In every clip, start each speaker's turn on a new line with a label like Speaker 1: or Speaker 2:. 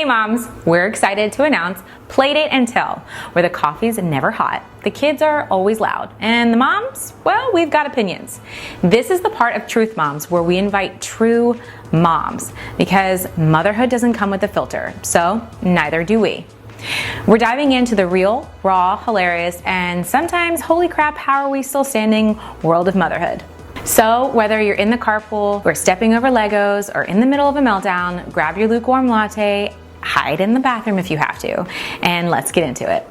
Speaker 1: moms, we're excited to announce Playdate and Tell, where the coffee's never hot, the kids are always loud, and the moms, well, we've got opinions. This is the part of Truth Moms where we invite true moms, because motherhood doesn't come with a filter, so neither do we. We're diving into the real, raw, hilarious, and sometimes, holy crap, how are we still standing world of motherhood. So whether you're in the carpool, or stepping over Legos, or in the middle of a meltdown, grab your lukewarm latte, hide in the bathroom if you have to, and let's get into it.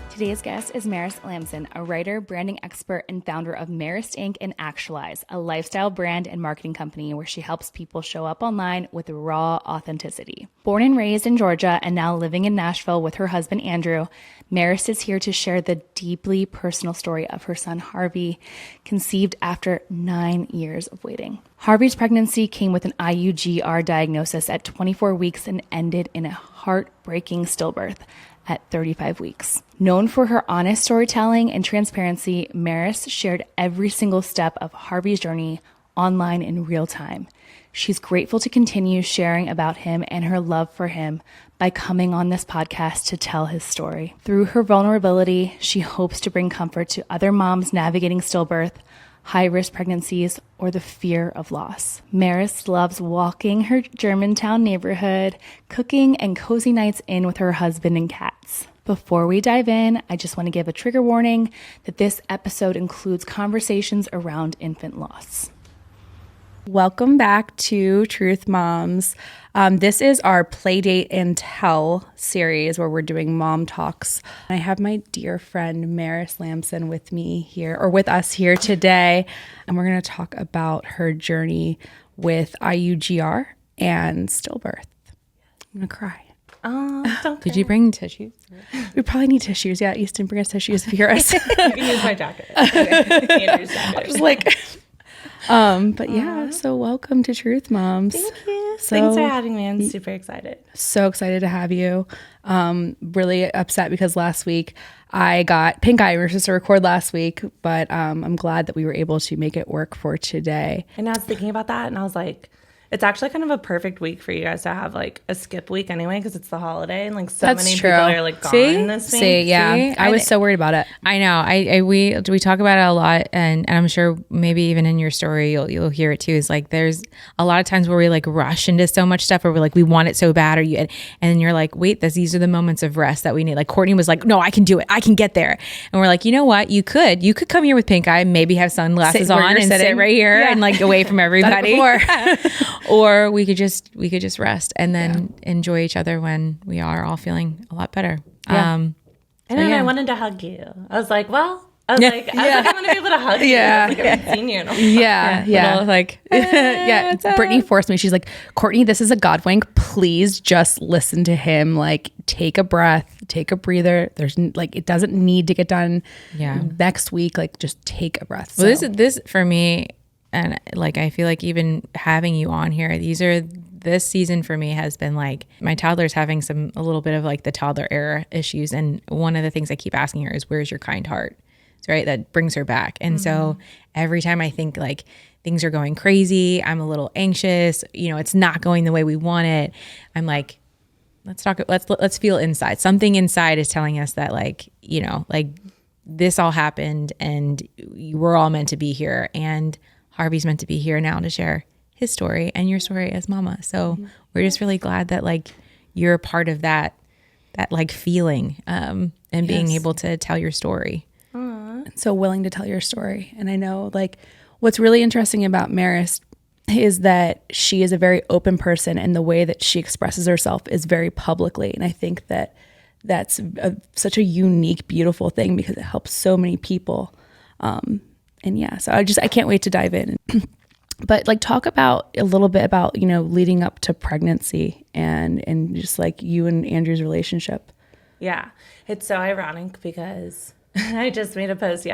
Speaker 2: Today's guest is Marist Lamson, a writer, branding expert, and founder of Marist Inc. and Actualize, a lifestyle brand and marketing company where she helps people show up online with raw authenticity. Born and raised in Georgia and now living in Nashville with her husband Andrew, Marist is here to share the deeply personal story of her son Harvey, conceived after 9 years of waiting. Harvey's pregnancy came with an IUGR diagnosis at 24 weeks and ended in a heartbreaking stillbirth at 35 weeks. Known for her honest storytelling and transparency, Marist shared every single step of Harvey's journey online in real time. She's grateful to continue sharing about him and her love for him by coming on this podcast to tell his story. Through her vulnerability, she hopes to bring comfort to other moms navigating stillbirth, high-risk pregnancies, or the fear of loss. Marist loves walking her Germantown neighborhood, cooking, and cozy nights in with her husband and cats. Before we dive in, I just want to give a trigger warning that this episode includes conversations around infant loss.
Speaker 3: Welcome back to Truth Moms. This is our Playdate and Tell series where we're doing mom talks. I have my dear friend Marist Lamson with me here, or with us here today, and we're going to talk about her journey with IUGR and stillbirth. I'm going to cry.
Speaker 1: Oh, don't
Speaker 4: Did you bring tissues?
Speaker 3: We probably need tissues. Yeah, Easton, bring us tissues if you hear us.
Speaker 1: You can use my jacket. Okay. Andrew's jacket.
Speaker 3: I'm just like... but yeah, so welcome to Truth Moms.
Speaker 4: Thank you.
Speaker 3: So,
Speaker 4: Thanks for having me. I'm super excited.
Speaker 3: So excited to have you. Really upset because last week I got pink eye. We were supposed to record last week, but I'm glad that we were able to make it work for today.
Speaker 4: And I was thinking about that and I was like, it's actually kind of a perfect week for you guys to have like a skip week anyway, because it's the holiday and like so
Speaker 3: That's
Speaker 4: many
Speaker 3: true.
Speaker 4: people are like gone this week.
Speaker 3: See, yeah. I was so worried about it.
Speaker 1: I know. We talk about it a lot, and I'm sure maybe even in your story you'll hear it too. Is like there's a lot of times where we like rush into so much stuff, or we're like we want it so bad, and then you're like, wait, these are the moments of rest that we need. Like Courtney was like, no, I can do it. I can get there. And we're like, you know what? You could come here with pink eye, maybe have sunglasses on and sit right here and like away from everybody. Or we could just rest and then enjoy each other when we are all feeling a lot better.
Speaker 4: Yeah. And then I wanted to hug you. I was like, I'm going to be able to hug you. I haven't seen you in a while.
Speaker 3: Yeah. Brittany forced me. She's like, Courtney, this is a God wink. Please just listen to him. Like, take a breath, take a breather. There's like, it doesn't need to get done next week. Like, just take a breath.
Speaker 1: Well, this for me, and like I feel like even having you on here, this season for me has been like my toddler's having a little bit of like the toddler era issues, and one of the things I keep asking her is, where's your kind heart? Right, that brings her back. And so every time I think like things are going crazy, I'm a little anxious, it's not going the way we want it, I'm like, let's feel inside. Something inside is telling us that like this all happened and we're all meant to be here, and Harvey's meant to be here now to share his story and your story as mama. So we're just really glad that like you're a part of that like feeling and being able to tell your story.
Speaker 3: And so willing to tell your story. And I know like what's really interesting about Marist is that she is a very open person, and the way that she expresses herself is very publicly. And I think that that's such a unique, beautiful thing because it helps so many people. And yeah, so I can't wait to dive in. But like talk about a little bit about, leading up to pregnancy and just like you and Andrew's relationship.
Speaker 4: Yeah. It's so ironic because I just made a post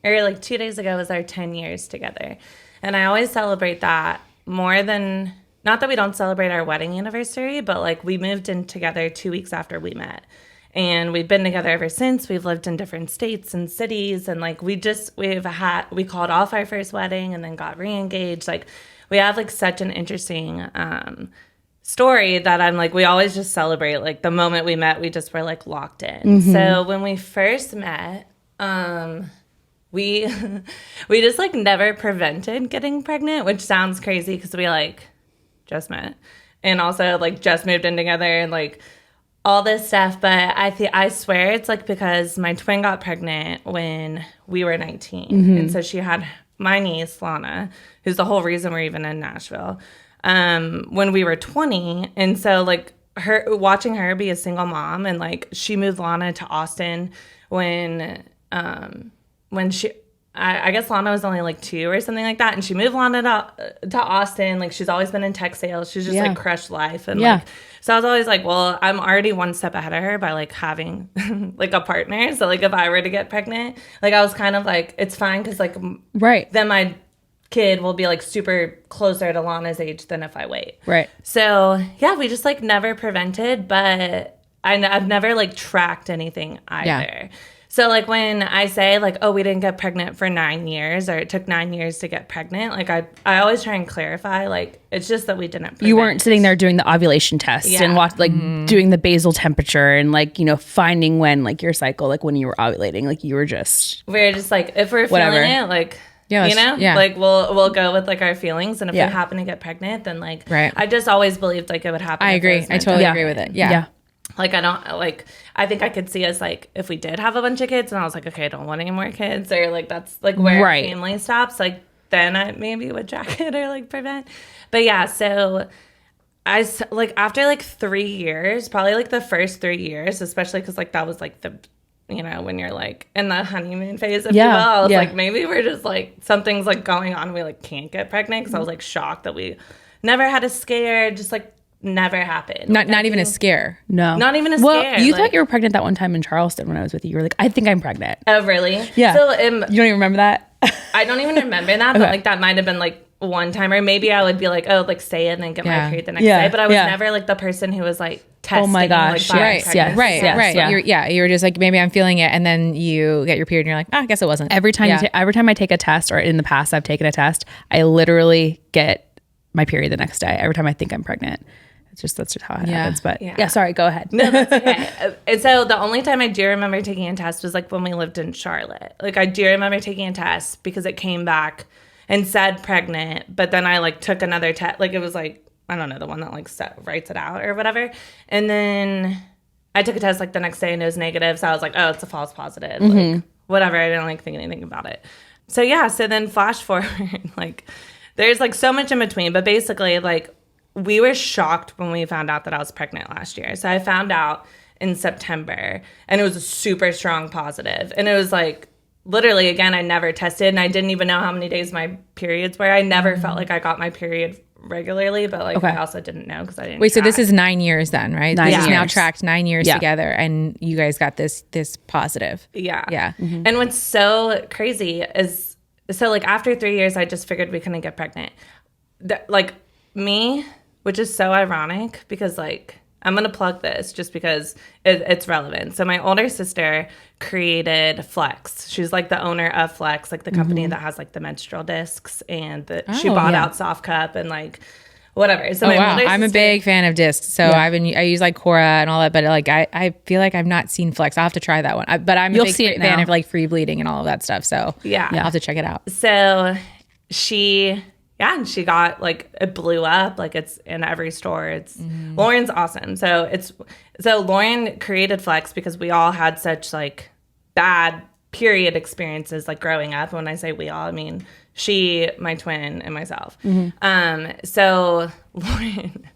Speaker 4: like 2 days ago was our 10 years together. And I always celebrate that more than, not that we don't celebrate our wedding anniversary, but like we moved in together 2 weeks after we met. And we've been together ever since. We've lived in different states and cities. And like we called off our first wedding and then got re-engaged. Like we have like such an interesting story that I'm like, we always just celebrate. Like the moment we met, we just were like locked in. So when we first met, we we just like never prevented getting pregnant, which sounds crazy because we like just met and also like just moved in together and like all this stuff. But I swear it's like because my twin got pregnant when we were 19, and so she had my niece Lana, who's the whole reason we're even in Nashville, when we were 20. And so like her watching her be a single mom, and like she moved Lana to Austin when she, I guess Lana was only like 2 or something like that. And she moved Lana to Austin. Like she's always been in tech sales. She's just like crushed life. And like, so I was always like, well, I'm already one step ahead of her by like having like a partner. So like if I were to get pregnant, like I was kind of like, it's fine. Cause like, then my kid will be like super closer to Lana's age than if I wait.
Speaker 3: Right.
Speaker 4: So yeah, we just like never prevented, but I've never like tracked anything either. Yeah. So, like, when I say, like, oh, we didn't get pregnant for 9 years, or it took 9 years to get pregnant, like, I always try and clarify, like, it's just that we didn't prevent.
Speaker 3: You weren't sitting there doing the ovulation test and doing the basal temperature and, like, you know, finding when, like, your cycle, like, when you were ovulating. Like, you were just...
Speaker 4: We're just, like, if we're feeling it, like... Yeah, you know, like we'll go with like our feelings, and if we happen to get pregnant, then like I just always believed like it would happen.
Speaker 1: I agree. I totally agree with it. Yeah.
Speaker 4: Like I think I could see us like if we did have a bunch of kids, and I was like, okay, I don't want any more kids, or like that's like where family stops. Like then I maybe would track it or like prevent. But yeah, so I like after like 3 years, probably like the first 3 years, especially because like that was like the, you know, when you're like in the honeymoon phase, if you will, I was like, maybe we're just like something's like going on. We like can't get pregnant, because I was like shocked that we never had a scare. Just like never happened.
Speaker 1: Not even a scare.
Speaker 3: No.
Speaker 4: Not even a scare.
Speaker 3: Well, you thought you were pregnant that one time in Charleston when I was with you. You were like, I think I'm pregnant.
Speaker 4: Oh, really?
Speaker 3: Yeah.
Speaker 4: So
Speaker 3: you don't even remember that?
Speaker 4: I don't even remember that, but like that might have been like one time, or maybe I would be like, oh, like say it and then get my period the next day. But I was never like the person who was like testing.
Speaker 3: Oh my gosh.
Speaker 4: Like,
Speaker 3: Right.
Speaker 1: You were just like, maybe I'm feeling it, and then you get your period and you're like, oh, I guess it wasn't.
Speaker 3: Every time I take a test, or in the past I've taken a test, I literally get my period the next day. Every time I think I'm pregnant. That's just how it happens. But sorry, go ahead.
Speaker 4: No, that's okay. And so the only time I do remember taking a test was like when we lived in Charlotte. Like I do remember taking a test because it came back and said pregnant, but then I like took another test. Like it was like, I don't know, the one that like writes it out or whatever. And then I took a test like the next day and it was negative. So I was like, oh, it's a false positive. Like whatever. I didn't like think anything about it. So yeah. So then flash forward, like there's like so much in between, but basically like, we were shocked when we found out that I was pregnant last year. So I found out in September, and it was a super strong positive. And it was like, literally, again, I never tested, and I didn't even know how many days my periods were. I never felt like I got my period regularly, but like I also didn't know because I didn't.
Speaker 1: Wait, so this is 9 years then, right?
Speaker 3: 9
Speaker 1: This
Speaker 3: years.
Speaker 1: is now tracked 9 years together, and you guys got this positive.
Speaker 4: Yeah.
Speaker 1: Yeah.
Speaker 4: Mm-hmm. And what's so crazy is, so like after 3 years, I just figured we couldn't get pregnant. Like me... Which is so ironic because, like, I'm going to plug this just because it's relevant. So my older sister created Flex. She's, like, the owner of Flex, like, the company that has, like, the menstrual discs. And she bought out Soft Cup and, like, whatever. So
Speaker 1: I'm a big fan of discs. So I use, like, Cora and all that. But, like, I feel like I've not seen Flex. I'll have to try that one. But I'm a big fan of, like, free bleeding and all of that stuff. So, I'll have to check it out.
Speaker 4: So she... Yeah, and she got, like, it blew up. Like, it's in every store. It's Lauren's awesome. So Lauren created Flex because we all had such, like, bad period experiences, like, growing up. When I say we all, I mean she, my twin, and myself. So Lauren,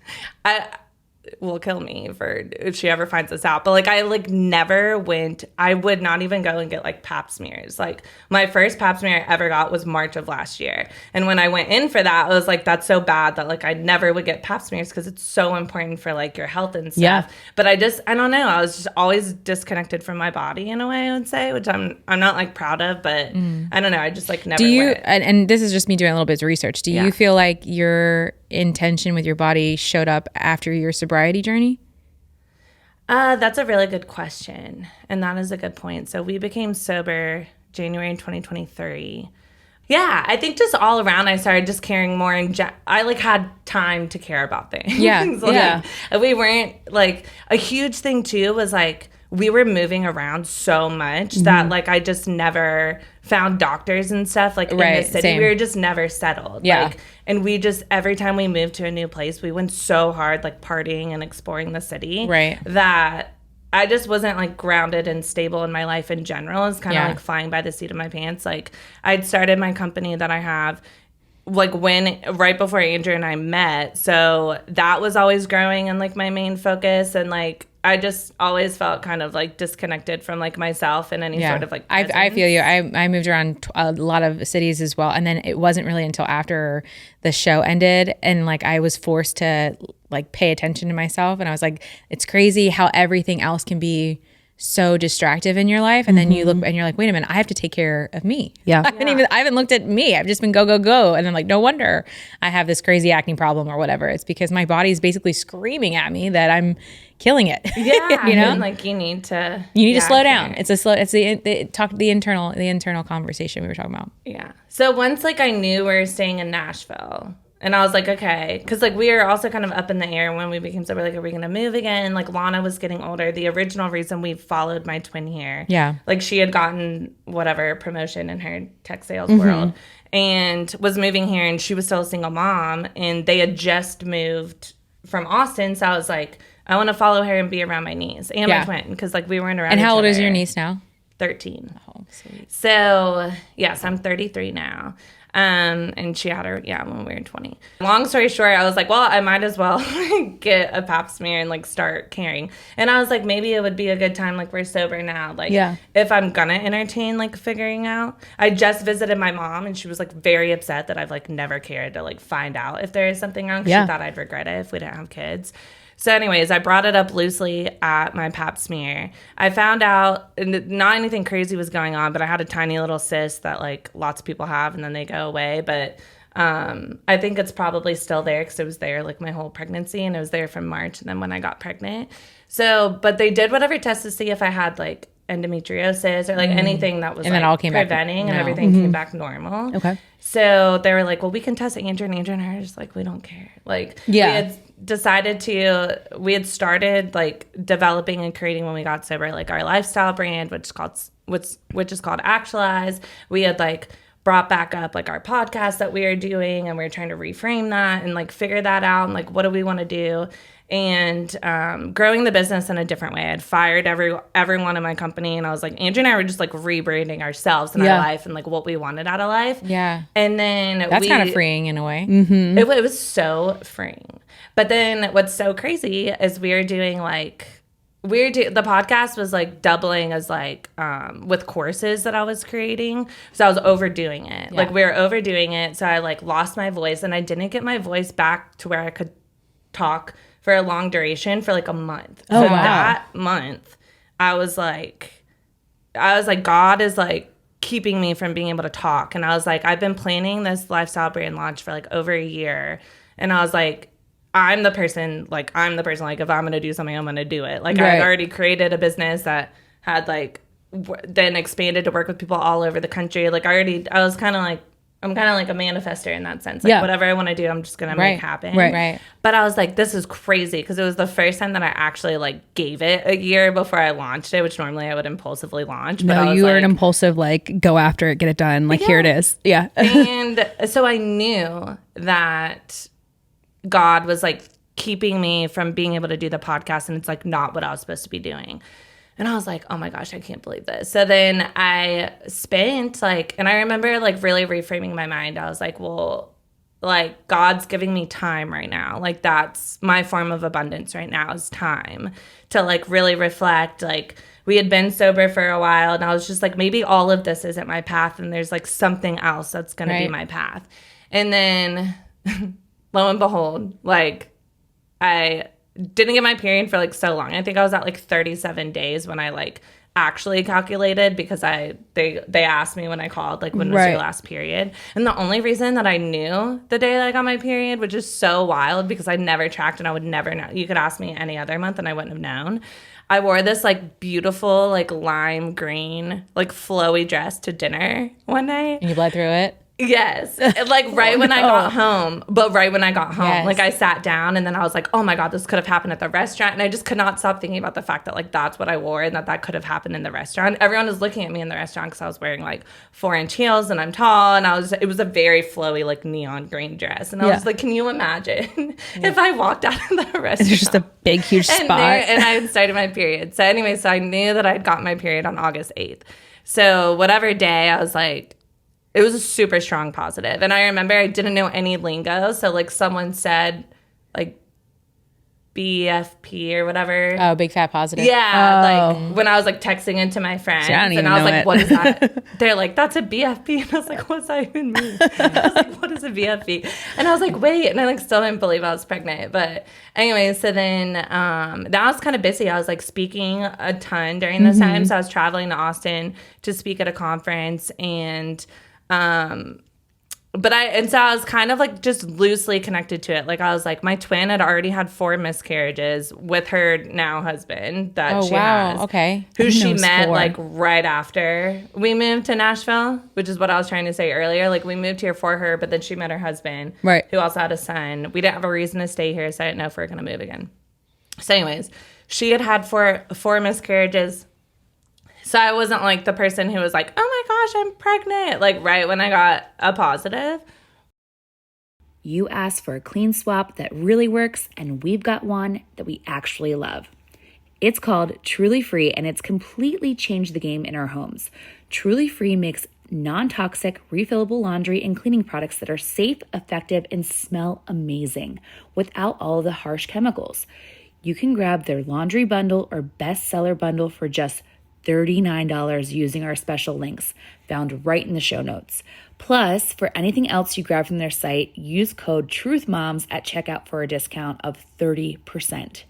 Speaker 4: will kill me if she ever finds this out. But like I like never went. I would not even go and get like pap smears. Like my first pap smear I ever got was March of last year. And when I went in for that, I was like, that's so bad that like I never would get pap smears because it's so important for like your health and stuff. Yeah. But I don't know. I was just always disconnected from my body in a way, I would say, which I'm not like proud of, but I don't know. I just like never.
Speaker 1: Do you? And this is just me doing a little bit of research. Do you feel like your intention with your body showed up after your sobriety journey?
Speaker 4: That's a really good question, and that is a good point. So we became sober January 2023. Yeah, I think just all around, I started just caring more, and I like had time to care about things.
Speaker 1: Yeah,
Speaker 4: like, we weren't like a huge thing too. Was like we were moving around so much that like I just never found doctors and stuff like in the city.
Speaker 1: Same.
Speaker 4: We were just never settled.
Speaker 1: Yeah,
Speaker 4: like, and we just every time we moved to a new place, we went so hard like partying and exploring the city.
Speaker 1: Right.
Speaker 4: That I just wasn't like grounded and stable in my life in general. It's kind of like flying by the seat of my pants. Like I'd started my company that I have like right before Andrew and I met. So that was always growing and like my main focus. And like I just always felt kind of like disconnected from like myself and any sort of like presence.
Speaker 1: I feel you. I moved around a lot of cities as well, and then it wasn't really until after the show ended and like I was forced to like pay attention to myself, and I was like, it's crazy how everything else can be so distractive in your life, and then you look and you're like, wait a minute, I have to take care of me. I haven't looked at me. I've just been go, and I'm like, no wonder I have this crazy acne problem or whatever. It's because my body's basically screaming at me that I'm killing it.
Speaker 4: Yeah,
Speaker 1: you know,
Speaker 4: and like you need to
Speaker 1: slow down. It's the internal conversation we were talking about.
Speaker 4: Yeah. So once like I knew we were staying in Nashville. And I was like, okay, because like we were also kind of up in the air when we became sober. Like, are we gonna move again? Like Lana was getting older. The original reason we followed my twin here, like she had gotten whatever promotion in her tech sales world, and was moving here, and she was still a single mom, and they had just moved from Austin. So I was like, I want to follow her and be around my niece and my twin, because like we weren't around.
Speaker 1: And
Speaker 4: each
Speaker 1: how old
Speaker 4: other.
Speaker 1: is your niece now?
Speaker 4: 13.
Speaker 1: Oh, sweet.
Speaker 4: So yes, I'm 33 now. And she had her, when we were 20. Long story short, I was like, well, I might as well get a pap smear and like start caring. And I was like, maybe it would be a good time, like we're sober now. Like if I'm gonna entertain like figuring out. I just visited my mom and she was like very upset that I've like never cared to like find out if there is something wrong. She thought I'd regret it if we didn't have kids. So anyways, I brought it up loosely at my pap smear. I found out not anything crazy was going on, but I had a tiny little cyst that like lots of people have and then they go away. But I think it's probably still there because it was there like my whole pregnancy, and it was there from March and then when I got pregnant. So, but they did whatever test to see if I had like endometriosis or like anything that was
Speaker 1: and
Speaker 4: like
Speaker 1: then all came
Speaker 4: preventing
Speaker 1: back,
Speaker 4: and everything came back normal.
Speaker 3: Okay.
Speaker 4: So they were like, well, we can test Andrew, and I was just like, we don't care. Like, we had started like developing and creating when we got sober, like our lifestyle brand, which is called Actualize. We had like brought back up like our podcast that we were doing, and we were trying to reframe that and like figure that out and like what do we want to do, and growing the business in a different way. I'd fired everyone in my company, and I was like, Andrew and I were just like rebranding ourselves and our life and like what we wanted out of life. And then
Speaker 1: that's kind of freeing in a way.
Speaker 4: It was so freeing. But then what's so crazy is the podcast was like doubling as like with courses that I was creating. So I was overdoing it. Like we were overdoing it. So I like lost my voice, and I didn't get my voice back to where I could talk for a long duration for like a month.
Speaker 3: Oh,
Speaker 4: so
Speaker 3: wow.
Speaker 4: that month I was like, God is like keeping me from being able to talk. And I was like, I've been planning this lifestyle brand launch for like over a year. And I was like, I'm the person, like if I'm going to do something, I'm going to do it. Like I had already created a business that had like then expanded to work with people all over the country. Like I was kind of like, I'm kind of like a manifester in that sense. Like whatever I want to do, I'm just going to make happen.
Speaker 1: Right.
Speaker 4: But I was like, this is crazy, because it was the first time that I actually like gave it a year before I launched it, which normally I would impulsively launch. But
Speaker 3: No, you were an impulsive, like go after it, get it done. Like here it is. Yeah.
Speaker 4: And so I knew that God was like keeping me from being able to do the podcast, and it's like not what I was supposed to be doing. And I was like, oh my gosh, I can't believe this. So then I spent and I remember like really reframing my mind. I was like, well, like God's giving me time right now. Like that's my form of abundance right now, is time to like really reflect. Like we had been sober for a while, and I was just like, maybe all of this isn't my path, and there's like something else that's going to be my path. And then lo and behold, like I didn't get my period for like so long. I think I was at like 37 days when I like actually calculated, because they asked me when I called, like, when was your last period? And the only reason that I knew the day that I got my period, which is so wild because I never tracked and I would never know. You could ask me any other month and I wouldn't have known. I wore this like beautiful like lime green like flowy dress to dinner one night.
Speaker 1: And you bled through it?
Speaker 4: Yes. Like right when I got home, but right when I got home,
Speaker 1: Yes.
Speaker 4: like I sat down and then I was like, oh my God, this could have happened at the restaurant. And I just could not stop thinking about the fact that like that's what I wore and that could have happened in the restaurant. Everyone was looking at me in the restaurant because I was wearing like 4-inch heels and I'm tall and it was a very flowy like neon green dress. And I was like, can you imagine if I walked out of the restaurant?
Speaker 3: It's just a big, huge spot.
Speaker 4: And I had started my period. So anyway, so I knew that I'd got my period on August 8th. So whatever day I was like, it was a super strong positive. And I remember I didn't know any lingo. So, like, someone said, like, BFP or whatever.
Speaker 1: Oh, big fat positive.
Speaker 4: Yeah. Like, when I was, like, texting into my friends.
Speaker 3: I don't even
Speaker 4: and I was
Speaker 3: know
Speaker 4: like,
Speaker 3: it.
Speaker 4: what is that? They're like, that's a BFP. And I was like, what's that even mean? I was like, what is a BFP? And I was like, wait. And I, like, still didn't believe I was pregnant. But anyway, so then that was kind of busy. I was, like, speaking a ton during this time. So I was traveling to Austin to speak at a conference. And so I was kind of like just loosely connected to it. Like I was like, my twin had already had 4 miscarriages with her now husband that she has.
Speaker 1: Okay.
Speaker 4: Who she
Speaker 3: knows
Speaker 4: met
Speaker 3: 4?
Speaker 4: like right after we moved to Nashville, which is what I was trying to say earlier. Like we moved here for her, but then she met her husband,
Speaker 3: Right.
Speaker 4: who also had a son. We didn't have a reason to stay here, so I didn't know if we were going to move again. So anyways, she had 4 miscarriages. So I wasn't like the person who was like, oh my gosh, I'm pregnant, like right when I got a positive.
Speaker 2: You asked for a clean swap that really works, and we've got one that we actually love. It's called Truly Free, and it's completely changed the game in our homes. Truly Free makes non-toxic, refillable laundry and cleaning products that are safe, effective, and smell amazing without all of the harsh chemicals. You can grab their laundry bundle or bestseller bundle for just $39 using our special links found right in the show notes. Plus, for anything else you grab from their site, use code TRUTHMOMS at checkout for a discount of 30%.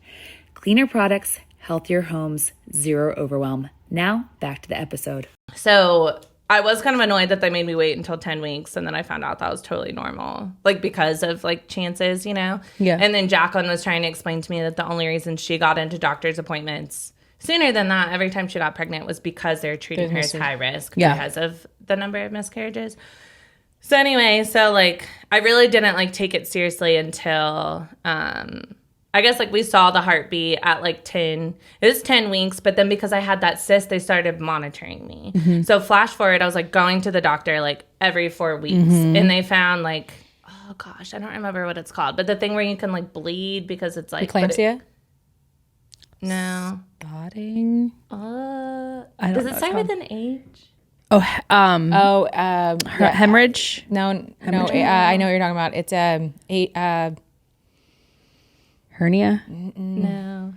Speaker 2: Cleaner products, healthier homes, zero overwhelm. Now, back to the episode.
Speaker 4: So I was kind of annoyed that they made me wait until 10 weeks, and then I found out that was totally normal, like because of like chances, you know?
Speaker 3: Yeah.
Speaker 4: And then Jacqueline was trying to explain to me that the only reason she got into doctor's appointments sooner than that, every time she got pregnant, was because they're treating her as high risk because of the number of miscarriages. So anyway, so like I really didn't like take it seriously until I guess like we saw the heartbeat at like 10. It was 10 weeks, but then because I had that cyst, they started monitoring me. So flash forward, I was like going to the doctor like every 4 weeks, and they found like, oh gosh, I don't remember what it's called, but the thing where you can like bleed because it's like
Speaker 1: Eclampsia?
Speaker 4: No.
Speaker 3: Spotting.
Speaker 4: Does
Speaker 3: know
Speaker 4: it start with an H?
Speaker 3: Hemorrhage.
Speaker 1: No. I know what you're talking about. It's
Speaker 3: Hernia.
Speaker 4: No.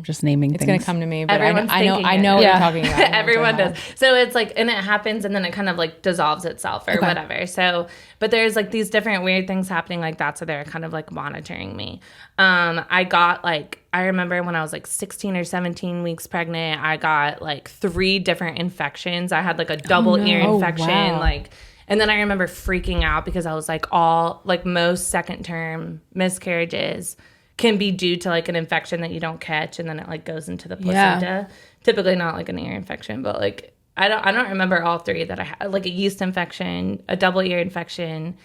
Speaker 3: Just naming
Speaker 1: it's
Speaker 3: things.
Speaker 1: gonna come to me, but
Speaker 4: Everyone's
Speaker 1: I know
Speaker 4: thinking
Speaker 1: what
Speaker 4: it.
Speaker 1: you're talking about.
Speaker 4: Everyone does. So it's like, and it happens and then it kind of like dissolves itself or whatever. So, but there's like these different weird things happening like that. So they're kind of like monitoring me. I got like, I remember when I was like 16 or 17 weeks pregnant, I got like 3 different infections. I had like a double ear infection.
Speaker 1: wow.
Speaker 4: Like, and then I remember freaking out because I was like most second term miscarriages can be due to like an infection that you don't catch and then it like goes into the placenta. Typically not like an ear infection, but like I don't remember all 3 that I had, like a yeast infection, a double ear infection,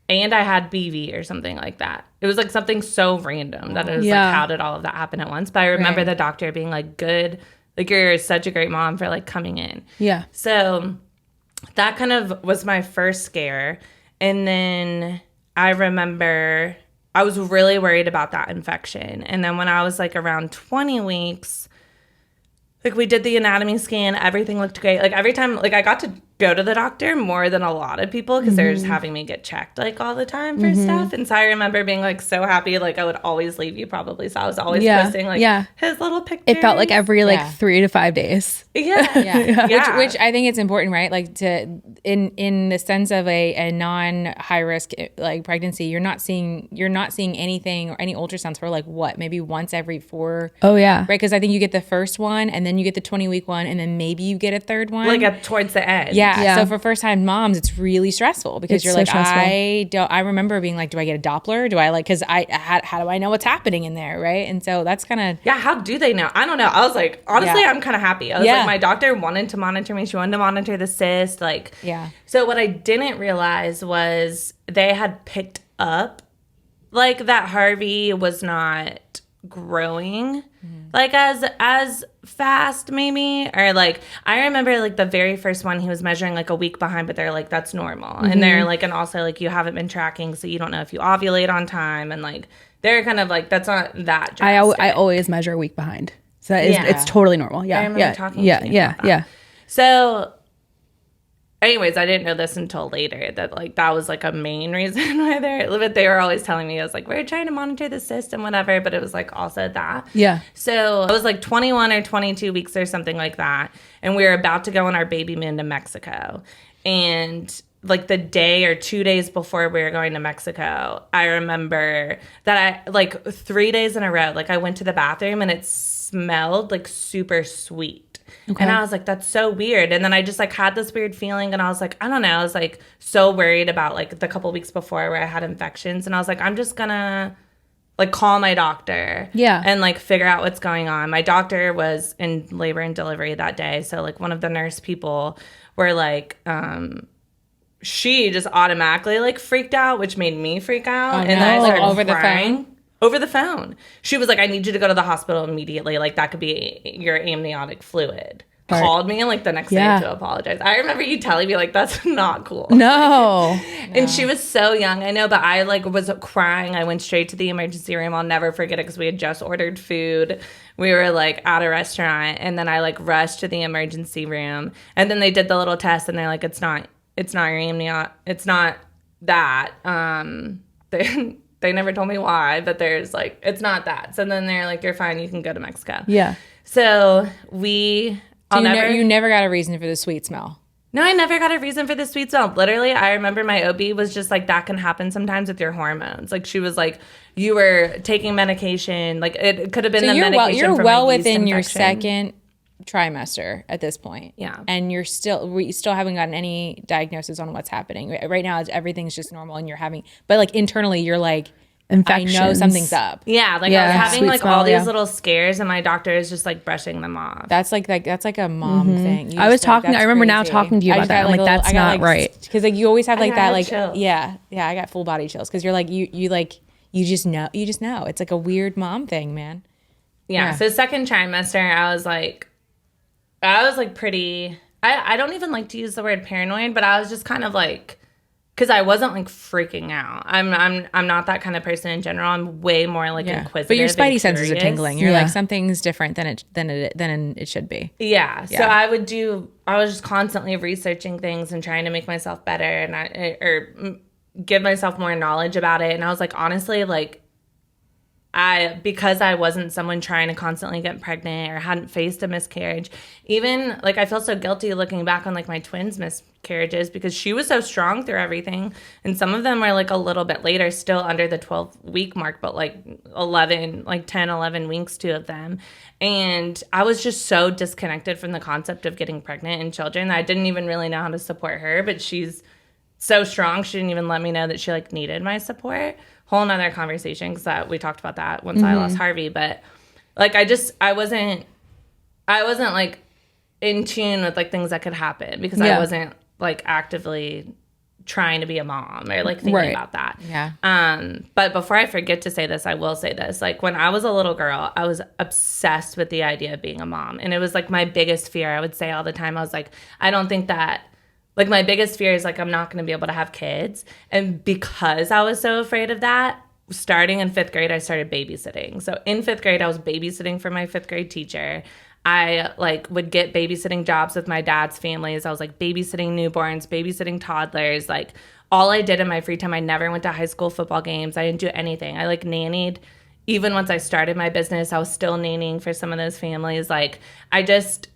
Speaker 4: and I had BV or something like that. It was like something so random that it was like, how did all of that happen at once? But I remember the doctor being like, good, like you're such a great mom for like coming in.
Speaker 3: Yeah.
Speaker 4: So that kind of was my first scare. And then I remember I was really worried about that infection. And then when I was like around 20 weeks, like we did the anatomy scan, everything looked great. Like every time, like I got to go to the doctor more than a lot of people because they're just having me get checked like all the time for stuff. And so I remember being like so happy, like I would always leave you probably. So I was always posting like his little pictures.
Speaker 3: It felt like every 3 to 5 days.
Speaker 1: Yeah. Which I think it's important, right? Like to in the sense of a non-high risk like pregnancy, you're not seeing anything or any ultrasounds for like what, maybe once every 4.
Speaker 3: Oh yeah.
Speaker 1: Right, because I think you get the first one and then you get the 20-week one and then maybe you get a third one.
Speaker 4: Like towards the end.
Speaker 1: Yeah. Yeah. So for first time moms, it's really stressful because you're
Speaker 3: so
Speaker 1: like,
Speaker 3: stressful.
Speaker 1: I remember being like, do I get a Doppler? Do I like, cause how do I know what's happening in there? Right. And so that's kind of.
Speaker 4: Yeah, how do they know? I don't know. I was like, honestly, I'm kind of happy. I was like, my doctor wanted to monitor me. She wanted to monitor the cyst. Like, so what I didn't realize was they had picked up like that Harvey was not growing like as fast maybe, or like I remember like the very first one he was measuring like a week behind, but they're like, that's normal. And they're like, and also like you haven't been tracking, so you don't know if you ovulate on time, and like they're kind of like, that's not that drastic.
Speaker 3: I always measure a week behind, so it's totally normal. I remember
Speaker 4: talking to you about that. So anyways, I didn't know this until later that like that was like a main reason why they were always telling me, I was like, we're trying to monitor the system, whatever, but it was like also that. Yeah. So I was like 21 or 22 weeks or something like that, and we were about to go on our baby moon to Mexico, and like the day or 2 days before we were going to Mexico, I remember that I like 3 days in a row, like I went to the bathroom and it smelled like super sweet. Okay. And I was like, that's so weird. And then I just like had this weird feeling, and I was like, I don't know. I was like so worried about like the couple weeks before where I had infections. And I was like, I'm just gonna like call my doctor. Yeah. And like figure out what's going on. My doctor was in labor and delivery that day. So like one of the nurse people were like, she just automatically like freaked out, which made me freak out. Oh, and I started over crying. The phone? Over the phone. She was like, I need you to go to the hospital immediately. Like, that could be your amniotic fluid. Right. Called me and like the next day to apologize. I remember you telling me like, that's not cool.
Speaker 3: No.
Speaker 4: And she was so young. I know, but I like was crying. I went straight to the emergency room. I'll never forget it because we had just ordered food. We were like at a restaurant, and then I like rushed to the emergency room, and then they did the little test, and they're like, it's not your amniotic. It's not that. They never told me why, but there's like, it's not that. So then they're like, you're fine. You can go to Mexico. Yeah. So you
Speaker 1: never got a reason for the sweet smell.
Speaker 4: No, I never got a reason for the sweet smell. Literally, I remember my OB was just like, that can happen sometimes with your hormones. Like she was like, you were taking medication. Like it could have been the medication.
Speaker 1: You're well within your second trimester at this point. Yeah. And we still haven't gotten any diagnosis on what's happening. Right now everything's just normal, and but like internally you're like, infections. I know something's up.
Speaker 4: Yeah, like I was having like all these little scares, and my doctor is just like brushing them off.
Speaker 1: That's like a mom thing.
Speaker 3: I remember now talking to you about that. I'm like, that's not right.
Speaker 1: Because like you always have like that like chills. Yeah, I got full body chills because you're like you just know it's like a weird mom thing, man.
Speaker 4: Yeah. So second trimester, I was like pretty, I don't even like to use the word paranoid, but I was just kind of like, because I wasn't like freaking out. I'm not that kind of person in general. I'm way more like inquisitive.
Speaker 1: But your spidey senses are tingling. You're like, something's different than it should be.
Speaker 4: Yeah. So I was just constantly researching things and trying to make myself better, and give myself more knowledge about it. And I was like, honestly, like because I wasn't someone trying to constantly get pregnant or hadn't faced a miscarriage, even like I feel so guilty looking back on like my twins' miscarriages, because she was so strong through everything. And some of them were like a little bit later, still under the 12-week mark, but like 10, 11 weeks, 2 of them. And I was just so disconnected from the concept of getting pregnant in children that I didn't even really know how to support her. But she's so strong, she didn't even let me know that she like needed my support. Whole nother conversation, because we talked about that once I lost Harvey. But like I wasn't like in tune with like things that could happen, because I wasn't like actively trying to be a mom or like thinking about that. Yeah. But before I forget to say this, I will say this. Like when I was a little girl, I was obsessed with the idea of being a mom, and it was like my biggest fear. I would say all the time, I was like, I don't think that. Like, my biggest fear is, like, I'm not going to be able to have kids. And because I was so afraid of that, starting in 5th grade, I started babysitting. So in 5th grade, I was babysitting for my 5th grade teacher. I, like, would get babysitting jobs with my dad's families. I was, like, babysitting newborns, babysitting toddlers. Like, all I did in my free time, I never went to high school football games. I didn't do anything. I, like, nannied. Even once I started my business, I was still nannying for some of those families. Like, I just,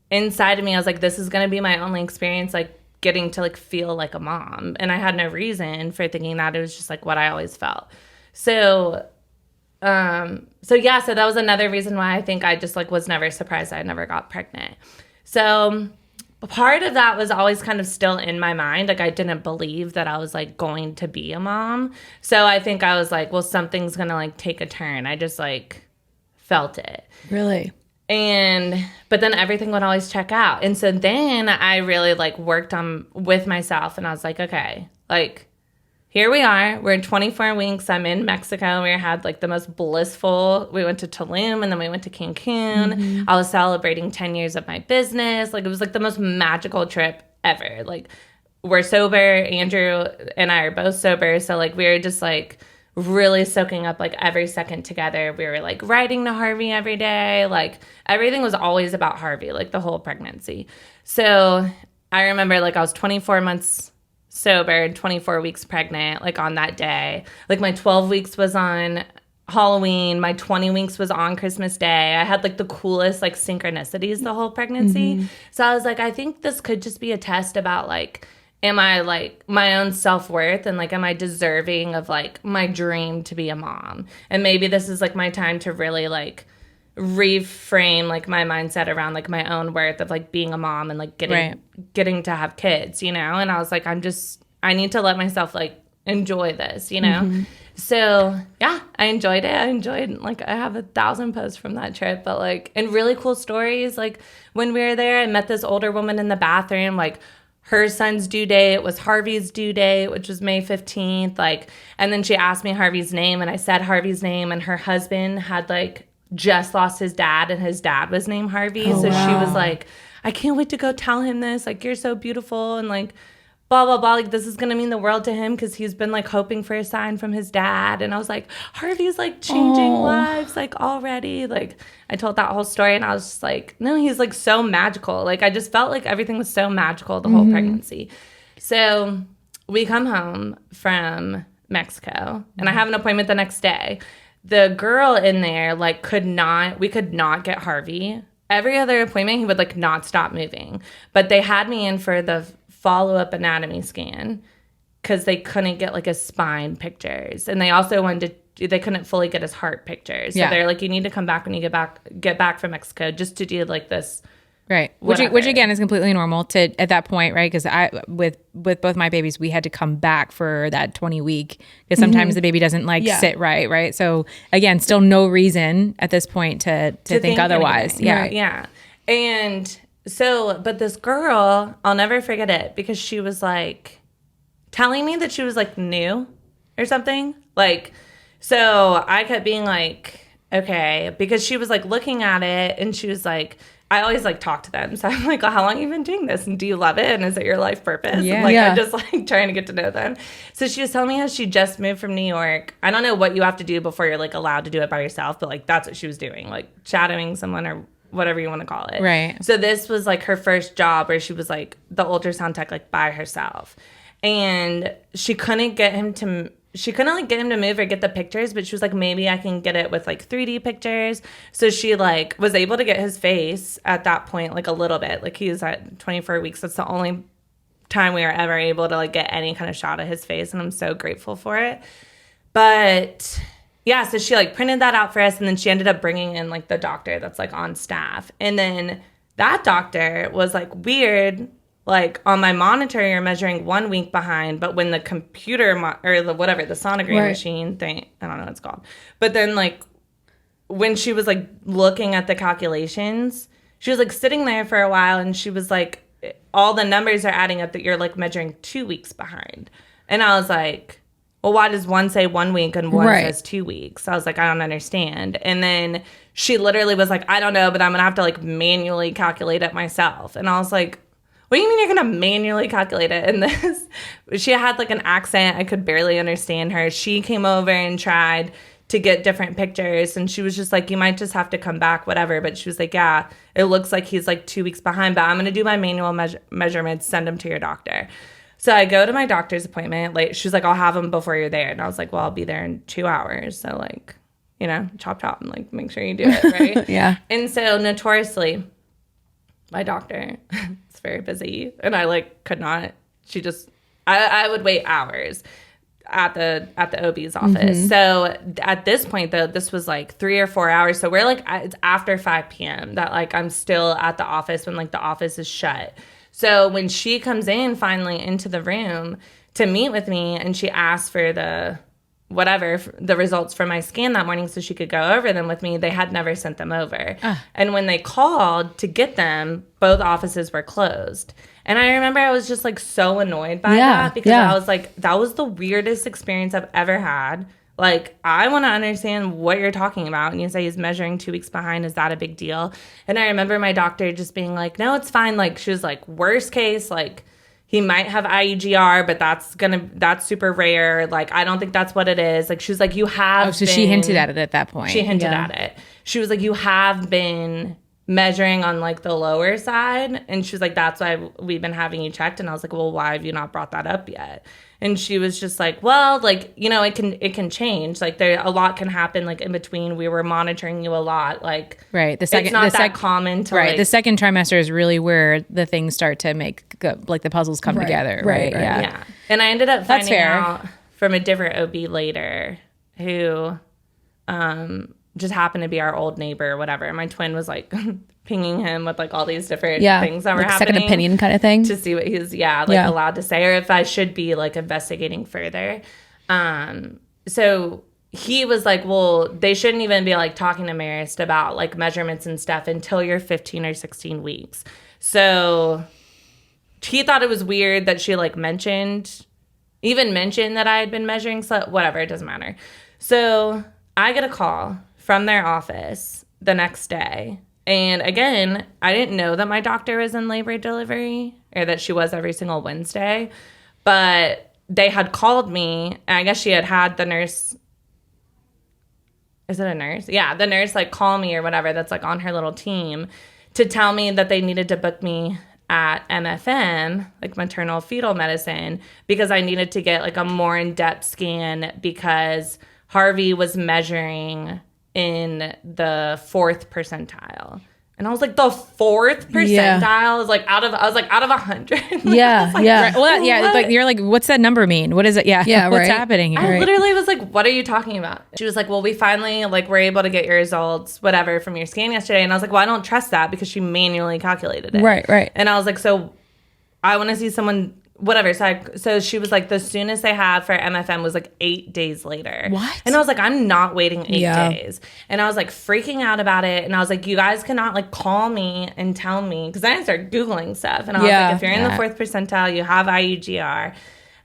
Speaker 4: inside of me, I was like, this is going to be my only experience, like, getting to like feel like a mom. And I had no reason for thinking that. It was just like what I always felt. So that was another reason why I think I just like was never surprised I never got pregnant. So part of that was always kind of still in my mind. Like, I didn't believe that I was, like, going to be a mom. So I think I was like, well, something's going to, like, take a turn. I just, like, felt it.
Speaker 3: Really?
Speaker 4: But then everything would always check out. And so then I really, like, worked on with myself, and I was like, okay, like, here we are. We're in 24 weeks. I'm in Mexico. We had, like, the most blissful. We went to Tulum, and then we went to Cancun. I was celebrating 10 years of my business. Like, it was, like, the most magical trip ever. Like, we're sober. Andrew and I are both sober. So, like, we were just, like, really soaking up, like, every second together. We were, like, writing to Harvey every day. Like, everything was always about Harvey, like, the whole pregnancy. So I remember, like, I was 24 months sober and 24 weeks pregnant, like, on that day. Like, my 12 weeks was on Halloween. My 20 weeks was on Christmas Day. I had, like, the coolest, like, synchronicities the whole pregnancy. So I was like, I think this could just be a test about, like, am I, like, my own self-worth, and, like, am I deserving of, like, my dream to be a mom? And maybe this is, like, my time to really, like, reframe, like, my mindset around, like, my own worth of, like, being a mom and, like, getting to have kids, you know? And I was like, I need to let myself, like, enjoy this, you know? So yeah, I enjoyed it. Like, I have 1,000 posts from that trip, but, like, and really cool stories. Like, when we were there, I met this older woman in the bathroom. Like, her son's due date was Harvey's due date, which was May 15th. Like, and then she asked me Harvey's name, and I said Harvey's name, and her husband had, like, just lost his dad, and his dad was named Harvey. So she was like, I can't wait to go tell him this. Like, you're so beautiful, and, like, blah, blah, blah. Like, this is going to mean the world to him because he's been, like, hoping for a sign from his dad. And I was like, Harvey's, like, changing lives, like, already. Like, I told that whole story, and I was just like, no, he's, like, so magical. Like, I just felt like everything was so magical the whole pregnancy. So we come home from Mexico, and I have an appointment the next day. The girl in there, like, we could not get Harvey. Every other appointment, he would, like, not stop moving. But they had me in for the follow-up anatomy scan because they couldn't get, like, his spine pictures. And they also they couldn't fully get his heart pictures. So they're like, you need to come back when you get back from Mexico just to do, like, this.
Speaker 1: Right. Which again is completely normal at that point, right? Because with both my babies, we had to come back for that 20 week because sometimes the baby doesn't, like, sit right. Right. So again, still no reason at this point to think otherwise.
Speaker 4: Anything.
Speaker 1: Yeah.
Speaker 4: Right. Yeah. And so, but this girl, I'll never forget it because she was, like, telling me that she was, like, new or something. Like, so I kept being like, okay, because she was, like, looking at it, and she was like, I always, like, talk to them. So I'm like, well, how long have you been doing this? And do you love it? And is it your life purpose?
Speaker 1: Yeah.
Speaker 4: And, like, I'm just, like, trying to get to know them. So she was telling me how she just moved from New York. I don't know what you have to do before you're, like, allowed to do it by yourself, but, like, that's what she was doing, like, shadowing someone or whatever you want to call it.
Speaker 1: Right.
Speaker 4: So this was, like, her first job where she was, like, the ultrasound tech, like, by herself. And she couldn't get him to move or get the pictures, but she was like, maybe I can get it with, like, 3D pictures. So she, like, was able to get his face at that point, like, a little bit. Like, he was at 24 weeks. That's the only time we were ever able to, like, get any kind of shot of his face, and I'm so grateful for it. But yeah, so she, like, printed that out for us, and then she ended up bringing in, like, the doctor that's, like, on staff. And then that doctor was, like, weird. Like, on my monitor, you're measuring 1 week behind, but when the computer or the sonogram machine thing, I don't know what it's called. But then, like, when she was, like, looking at the calculations, she was, like, sitting there for a while, and she was like, all the numbers are adding up that you're, like, measuring 2 weeks behind. And I was like, well, why does one say 1 week and one says 2 weeks? I was like, I don't understand. And then she literally was like, I don't know, but I'm going to have to, like, manually calculate it myself. And I was like, what do you mean you're going to manually calculate it? And this, she had, like, an accent. I could barely understand her. She came over and tried to get different pictures, and she was just like, you might just have to come back, whatever. But she was like, yeah, it looks like he's, like, 2 weeks behind, but I'm going to do my manual measurements, send him to your doctor. So I go to my doctor's appointment. Like, she's like, I'll have him before you're there. And I was like, well, I'll be there in 2 hours. So, like, you know, chop, and, like, make sure you do it, right?
Speaker 3: Yeah.
Speaker 4: And so notoriously, my doctor is very busy, and I, like, could not. She just, I would wait hours at the OB's office. So at this point, though, this was, like, 3 or 4 hours. So we're, like, it's after 5 p.m. that, like, I'm still at the office when, like, the office is shut. So when she comes in finally into the room to meet with me, and she asked for the results from my scan that morning so she could go over them with me, they had never sent them over. And when they called to get them, both offices were closed. And I remember I was just like so annoyed by that, because I was like, that was the weirdest experience I've ever had. Like, I want to understand what you're talking about. And you say he's measuring 2 weeks behind. Is that a big deal? And I remember my doctor just being like, no, it's fine. Like, she was like, worst case, like, he might have IUGR, but that's super rare. Like, I don't think that's what it is. Like, she was like, you have
Speaker 1: so she hinted at it at that point.
Speaker 4: She hinted at it. She was like, you have been measuring on like the lower side. And she was like, that's why we've been having you checked. And I was like, well, why have you not brought that up yet? And she was just like, well, like, you know, it can change. Like, a lot can happen, like, in between. We were monitoring you a lot. Like,
Speaker 1: right.
Speaker 4: It's not that common to,
Speaker 1: right. The second trimester is really where the things start to like the puzzles come together. Right.
Speaker 4: Yeah. And I ended up finding out from a different OB later who just happened to be our old neighbor or whatever. My twin was like pinging him with like all these different things that were happening.
Speaker 3: Second opinion kind of thing.
Speaker 4: To see what he's allowed to say, or if I should be like investigating further. So he was like, well, they shouldn't even be like talking to Marist about like measurements and stuff until you're 15 or 16 weeks. So he thought it was weird that she like mentioned that I had been measuring. So whatever, it doesn't matter. So I get a call from their office the next day. And again, I didn't know that my doctor was in labor delivery, or that she was every single Wednesday. But they had called me, and I guess she had the nurse. Is it a nurse? Yeah, the nurse like call me or whatever that's like on her little team to tell me that they needed to book me at MFM, like maternal fetal medicine, because I needed to get like a more in-depth scan, because Harvey was measuring in the 4th percentile. And I was like, the 4th percentile is like out of 100.
Speaker 3: Yeah.
Speaker 4: like,
Speaker 3: Yeah.
Speaker 1: Right. Well, yeah. Like, you're like, what's that number mean? What is it? Yeah. What's happening here?
Speaker 4: I literally was like, what are you talking about? She was like, well, we finally like were able to get your results, whatever, from your scan yesterday. And I was like, well, I don't trust that, because she manually calculated it.
Speaker 3: Right.
Speaker 4: And I was like, so I want to see someone, whatever. So she was like, the soonest they had for MFM was like 8 days later.
Speaker 3: What?
Speaker 4: And I was like, I'm not waiting 8 days. And I was like freaking out about it. And I was like, you guys cannot like call me and tell me, because then I started Googling stuff. And I was like, if you're in the 4th percentile, you have IUGR.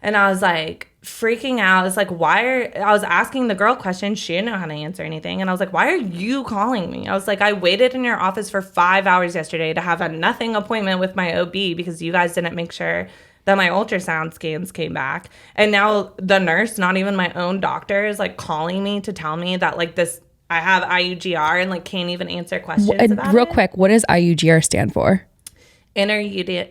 Speaker 4: And I was like freaking out. It's like, I was asking the girl questions. She didn't know how to answer anything. And I was like, why are you calling me? I was like, I waited in your office for 5 hours yesterday to have a nothing appointment with my OB because you guys didn't make sure that my ultrasound scans came back. And now the nurse, not even my own doctor, is like calling me to tell me that like this, I have IUGR, and like can't even answer questions about
Speaker 3: real
Speaker 4: it.
Speaker 3: quick, what does IUGR stand for?
Speaker 4: Interuterine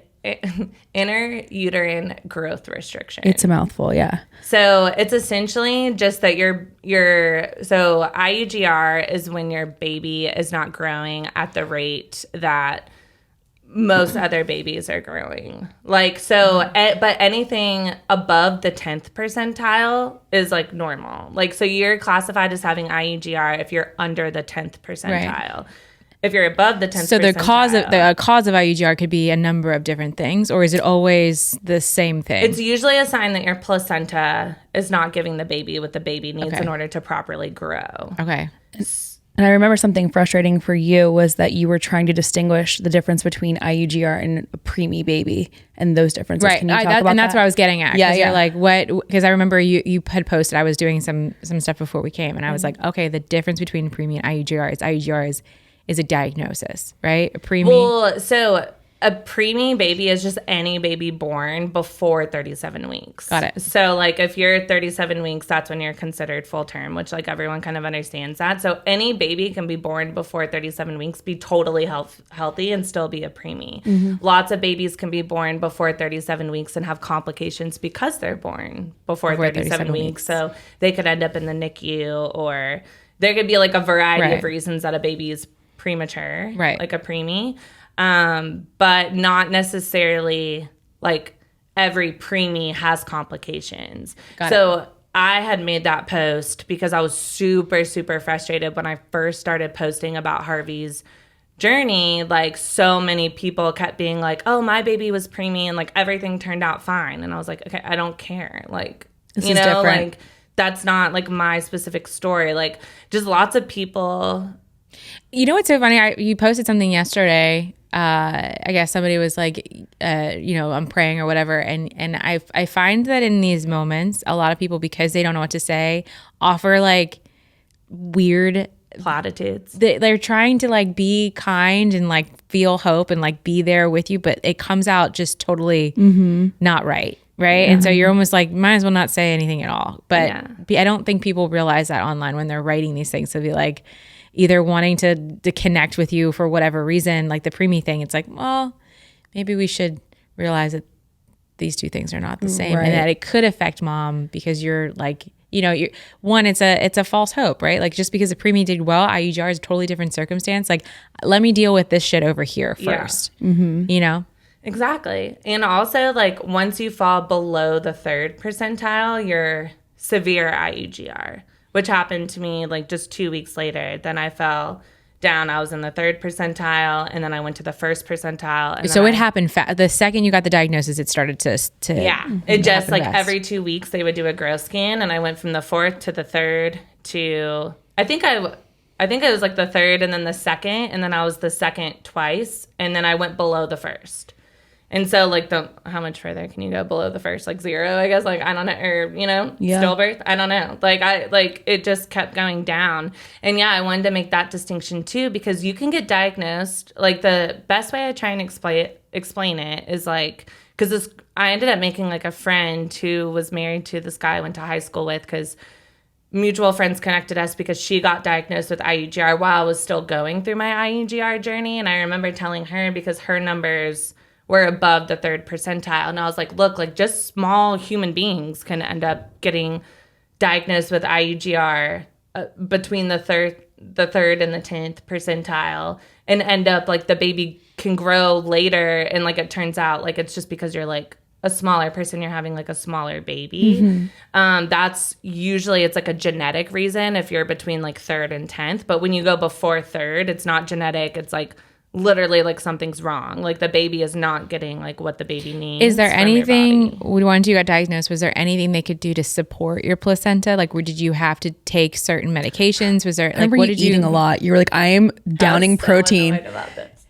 Speaker 4: growth restriction.
Speaker 3: It's a mouthful, yeah.
Speaker 4: So it's essentially just that so IUGR is when your baby is not growing at the rate that most other babies are growing. Like, so, but anything above the 10th percentile is like normal. Like, so you're classified as having IUGR if you're under the 10th percentile. Right. If you're above the 10th
Speaker 1: so the
Speaker 4: percentile.
Speaker 1: cause of IUGR could be a number of different things, or is it always the same thing?
Speaker 4: It's usually a sign that your placenta is not giving the baby what the baby needs in order to properly grow.
Speaker 1: Okay.
Speaker 3: And I remember something frustrating for you was that you were trying to distinguish the difference between IUGR and a preemie baby and those differences.
Speaker 1: Right.
Speaker 3: Can you talk about
Speaker 1: and that's what I was getting at.
Speaker 3: Yeah.
Speaker 1: You're like, what? Because I remember you had posted, I was doing some stuff before we came, and I was like, okay, the difference between preemie and IUGR is a diagnosis, right? A preemie.
Speaker 4: Well, so a preemie baby is just any baby born before 37 weeks.
Speaker 1: Got it.
Speaker 4: So like if you're 37 weeks, that's when you're considered full term, which like everyone kind of understands that. So any baby can be born before 37 weeks, be totally healthy and still be a preemie. Mm-hmm. Lots of babies can be born before 37 weeks and have complications because they're born before 37 weeks. So they could end up in the NICU, or there could be like a variety of reasons that a baby is premature, like a preemie. But not necessarily like every preemie has complications. So I had made that post because I was super, super frustrated when I first started posting about Harvey's journey, like so many people kept being like, oh, my baby was preemie and like everything turned out fine. And I was like, okay, I don't care. Like,
Speaker 3: this is different.
Speaker 4: like that's not like my specific story. Like just lots of people.
Speaker 1: You know what's so funny? You posted something yesterday. I guess somebody was like, I'm praying or whatever. And I find that in these moments, a lot of people, because they don't know what to say, offer like weird
Speaker 4: platitudes.
Speaker 1: They're trying to like be kind and like feel hope and like be there with you, but it comes out just totally not right. Right. And so you're almost like, might as well not say anything at all. But I don't think people realize that online when they're writing these things. So be like, either wanting to connect with you for whatever reason, like the preemie thing, it's like, well, maybe we should realize that these two things are not the same, and that it could affect mom because you're like, you're one, it's a false hope, right? Like just because the preemie did well, IUGR is a totally different circumstance. Like, let me deal with this shit over here first,
Speaker 4: Exactly. And also, like, once you fall below the 3rd percentile, you're severe IUGR, which happened to me like just 2 weeks later. Then I fell down. I was in the 3rd percentile, and then I went to the 1st percentile. And
Speaker 1: so it happened the second you got the diagnosis, it started to
Speaker 4: it just like every 2 weeks they would do a growth scan, and I went from the 4th to the 3rd to I think it was like the 3rd and then the 2nd, and then I was the 2nd twice, and then I went below the 1st. And so, like, how much further can you go below the 1st? Like 0, I guess. Like, I don't know. Or, stillbirth. I don't know. Like, it just kept going down. And, I wanted to make that distinction, too, because you can get diagnosed. Like, the best way I try and explain it is, like, because I ended up making, like, a friend who was married to this guy I went to high school with, because mutual friends connected us because she got diagnosed with IUGR while I was still going through my IUGR journey. And I remember telling her, because her numbers were above the 3rd percentile. And I was like, look, like just small human beings can end up getting diagnosed with IUGR between the 3rd and the 10th percentile and end up like the baby can grow later. And like, it turns out like, it's just because you're like a smaller person, you're having like a smaller baby. That's usually, it's like a genetic reason if you're between like 3rd and 10th. But when you go before 3rd, it's not genetic. It's like, literally like something's wrong. Like the baby is not getting like what the baby needs.
Speaker 1: Is there anything, once you got diagnosed, was there anything they could do to support your placenta? Like, did you have to take certain medications? Was there like, what did you eating
Speaker 3: a lot? You were like, I am downing protein.
Speaker 4: About this.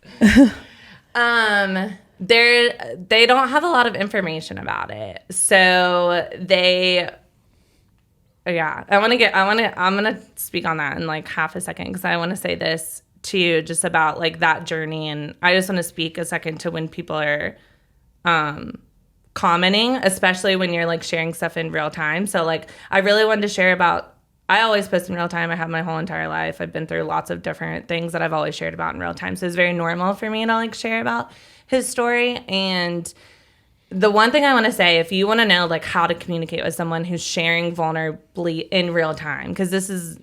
Speaker 4: They don't have a lot of information about it. So I'm gonna speak on that in like half a second, because I want to say this to you just about like that journey. And I just want to speak a second to when people are commenting, especially when you're like sharing stuff in real time. So like I really wanted to share about, I always post in real time. I have my whole entire life. I've been through lots of different things that I've always shared about in real time. So it's very normal for me to like share about his story. And the one thing I want to say, if you want to know like how to communicate with someone who's sharing vulnerably in real time, because this is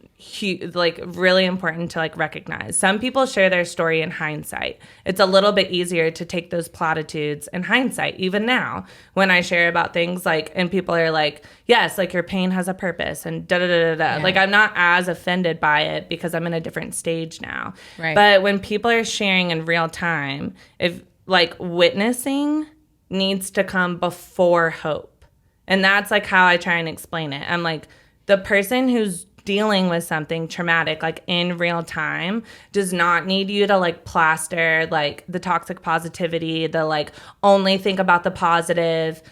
Speaker 4: like really important to like recognize. Some people share their story in hindsight. It's a little bit easier to take those platitudes in hindsight, even now when I share about things like, and people are like, yes, like your pain has a purpose and da da da da da. Like I'm not as offended by it because I'm in a different stage now.
Speaker 1: Right.
Speaker 4: But when people are sharing in real time, if like witnessing needs to come before hope. And that's like how I try and explain it. I'm like, the person who's dealing with something traumatic, like in real time, does not need you to like plaster like the toxic positivity, the like only think about the positive,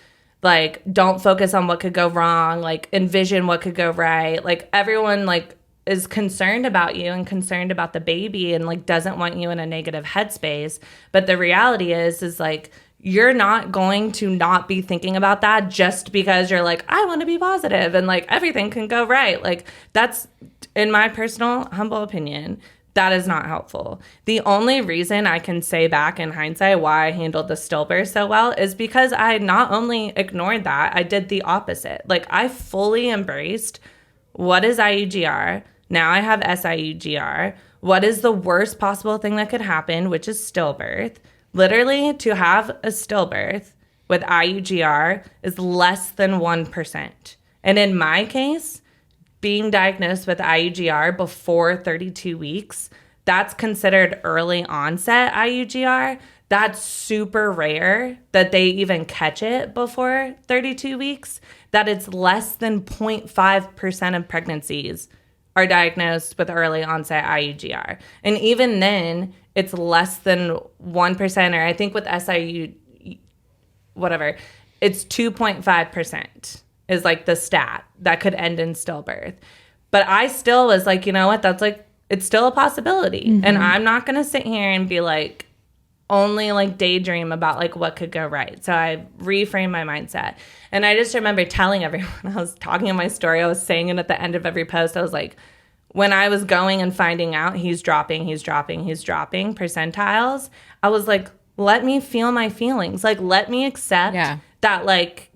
Speaker 4: like don't focus on what could go wrong, like envision what could go right. Like everyone like is concerned about you and concerned about the baby and like doesn't want you in a negative headspace. But the reality is like, you're not going to not be thinking about that just because you're like, I want to be positive and like everything can go right. Like that's, in my personal humble opinion, that is not helpful. The only reason I can say back in hindsight why I handled the stillbirth so well is because I not only ignored that, I did the opposite. Like I fully embraced what is IUGR. Now I have SIUGR. What is the worst possible thing that could happen, which is stillbirth. Literally, to have a stillbirth with IUGR is less than 1%. And in my case, being diagnosed with IUGR before 32 weeks, that's considered early onset IUGR. That's super rare that they even catch it before 32 weeks, that it's less than 0.5% of pregnancies are diagnosed with early onset IUGR. And even then, it's less than 1%, or I think with SIU, whatever, it's 2.5% is like the stat that could end in stillbirth. But I still was like, you know what, that's like, it's still a possibility. And I'm not going to sit here and be like, only like daydream about like what could go right. So I reframed my mindset. And I just remember telling everyone, I was talking in my story, I was saying it at the end of every post. I was like, when I was going and finding out he's dropping percentiles, I was like, let me feel my feelings. Like, let me accept that like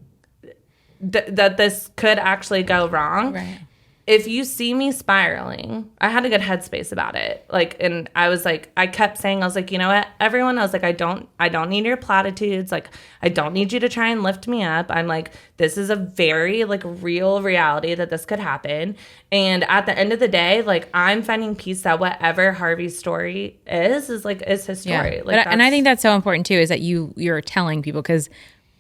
Speaker 4: that this could actually go wrong.
Speaker 1: Right.
Speaker 4: If you see me spiraling, I had a good headspace about it. Like, and I was like, I kept saying, I was like, you know what, everyone, I was like, I don't need your platitudes. Like, I don't need you to try and lift me up. I'm like, this is a very like real reality that this could happen. And at the end of the day, like, I'm finding peace that whatever Harvey's story is his story.
Speaker 1: Yeah.
Speaker 4: Like,
Speaker 1: and I think that's so important too, is that you're telling people, because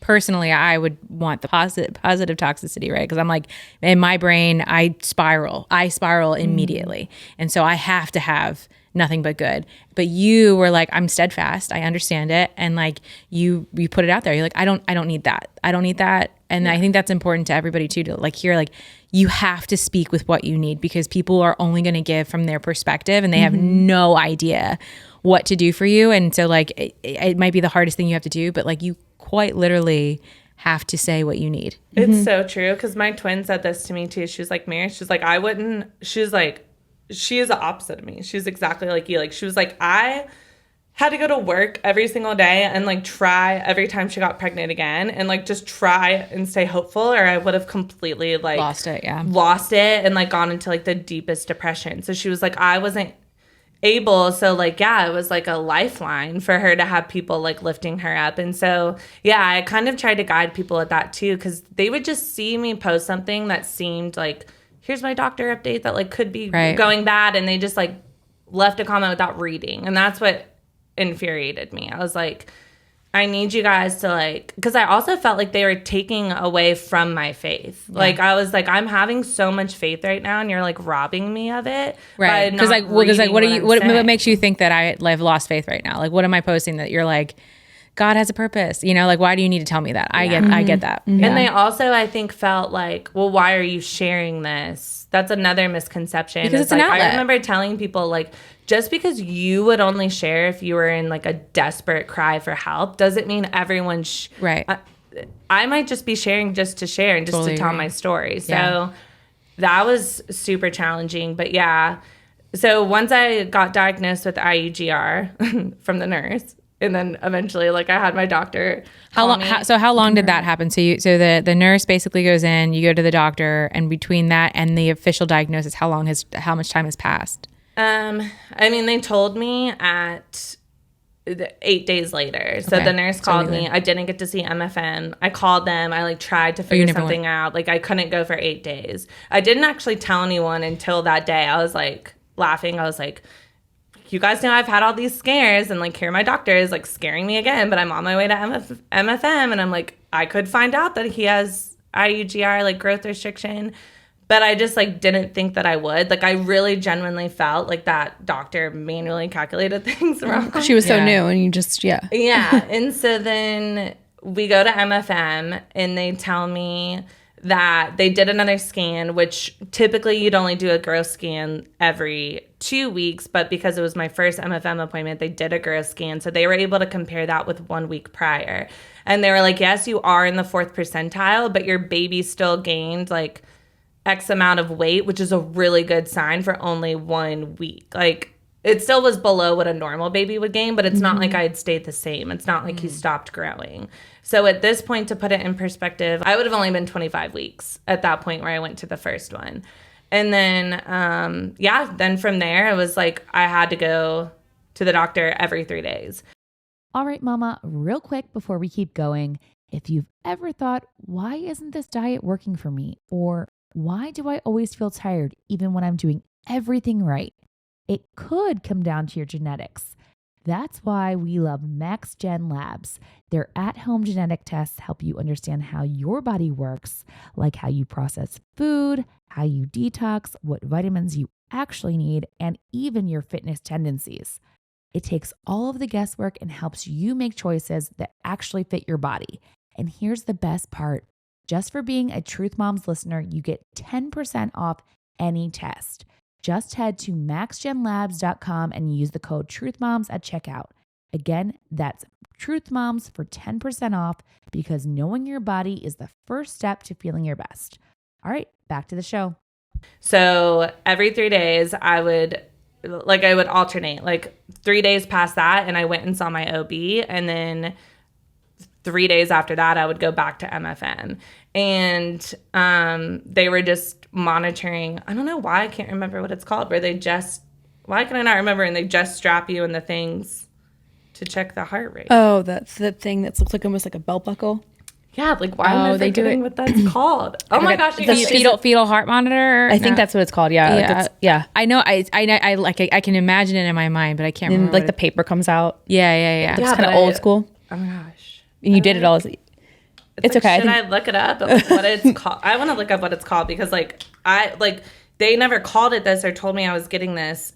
Speaker 1: personally, I would want the positive toxicity, right? Because I'm like, in my brain, I spiral immediately. And so I have to have nothing but good. But you were like, I'm steadfast. I understand it. And like you put it out there. You're like, I don't need that. I don't need that. And I think that's important to everybody too, to like hear, like, you have to speak with what you need, because people are only going to give from their perspective and they have no idea what to do for you. And so like, it might be the hardest thing you have to do, but like you quite literally have to say what you need.
Speaker 4: It's so true, because my twin said this to me too. She was like, Mary, she's like, she's like, she is the opposite of me. She's exactly like you. Like, she was like, I had to go to work every single day and like try every time she got pregnant again and like just try and stay hopeful, or I would have completely like lost it and like gone into like the deepest depression. So she was like, I wasn't able, so like, yeah, it was like a lifeline for her to have people like lifting her up. And so yeah, I kind of tried to guide people at that too, because they would just see me post something that seemed like, here's my doctor update that like could be going bad, and they just like left a comment without reading. And that's what infuriated me. I was like, I need you guys to like, because I also felt like they were taking away from my faith. Yeah. Like, I was like, I'm having so much faith right now, and you're like robbing me of it.
Speaker 1: Right. Because like, what makes you think that I've lost faith right now? Like, what am I posting that you're like, God has a purpose? You know, like, why do you need to tell me that? I get that.
Speaker 4: Mm-hmm. And they also, I think, felt like, well, why are you sharing this? That's another misconception.
Speaker 1: Because it's an outlet.
Speaker 4: I remember telling people, like, just because you would only share if you were in like a desperate cry for help doesn't mean everyone
Speaker 1: right.
Speaker 4: I might just be sharing just to share and just to tell my story. So that was super challenging. But yeah, so once I got diagnosed with IUGR from the nurse, and then eventually like I had my doctor. How
Speaker 1: long did that happen? So the nurse basically goes in, you go to the doctor, and between that and the official diagnosis, how much time has passed?
Speaker 4: I mean, they told me at 8 days later. So the nurse called me. I didn't get to see MFM. I called them. I like tried to figure something out. Like, I couldn't go for 8 days. I didn't actually tell anyone until that day. I was like laughing. I was like, you guys know I've had all these scares, and like, here my doctor is like scaring me again, but I'm on my way to MFM, and I'm like, I could find out that he has IUGR, like growth restriction. But I just like didn't think that I would. Like, I really genuinely felt like that doctor manually calculated things wrong.
Speaker 3: She was so new, and you just
Speaker 4: Yeah. And so then we go to MFM, and they tell me that they did another scan, which typically you'd only do a growth scan every 2 weeks. But because it was my first MFM appointment, they did a growth scan. So they were able to compare that with 1 week prior. And they were like, yes, you are in the 4th percentile, but your baby still gained like X amount of weight, which is a really good sign for only 1 week. Like, it still was below what a normal baby would gain, but it's not like I had stayed the same. It's not like he stopped growing. So at this point, to put it in perspective, I would have only been 25 weeks at that point where I went to the first one. And then, then from there, it was like I had to go to the doctor every 3 days.
Speaker 2: All right, Mama, real quick before we keep going, if you've ever thought, why isn't this diet working for me? Or why do I always feel tired even when I'm doing everything right?
Speaker 5: it could come down to your genetics. That's why we love MaxGen Labs. Their at-home genetic tests help you understand how your body works, like how you process food, how you detox, what vitamins you actually need, and even your fitness tendencies. It takes all of the guesswork and helps you make choices that actually fit your body. And here's the best part. Just for being a Truth Moms listener, you get 10% off any test. Just head to maxgenlabs.com and use the code TruthMoms at checkout. Again, that's TruthMoms for 10% off, because knowing your body is the first step to feeling your best. All right, back to the show.
Speaker 4: So every 3 days I would alternate, like 3 days past that and I went and saw my OB, and then 3 days after that I would go back to MFM. And they were just monitoring. I don't know why I can't remember what it's called, why can I not remember? And they just strap you in the things to check the heart rate.
Speaker 3: Oh, that's the thing that looks like almost like a belt buckle.
Speaker 4: Yeah, like why am I
Speaker 3: they do
Speaker 4: forgetting
Speaker 3: it.
Speaker 4: what that's called? Oh my gosh,
Speaker 1: Fetal heart monitor.
Speaker 3: I think that's what it's called. Yeah. Yeah.
Speaker 1: I know. I can imagine it in my mind, but I can't remember.
Speaker 3: Like the paper comes out.
Speaker 1: Yeah.
Speaker 3: It's kind of old school.
Speaker 4: Oh my gosh.
Speaker 3: And you did it all. It's
Speaker 4: like,
Speaker 3: okay.
Speaker 4: Should I look it up? Like, what it's called? I want to look up what it's called, because they never called it this or told me I was getting this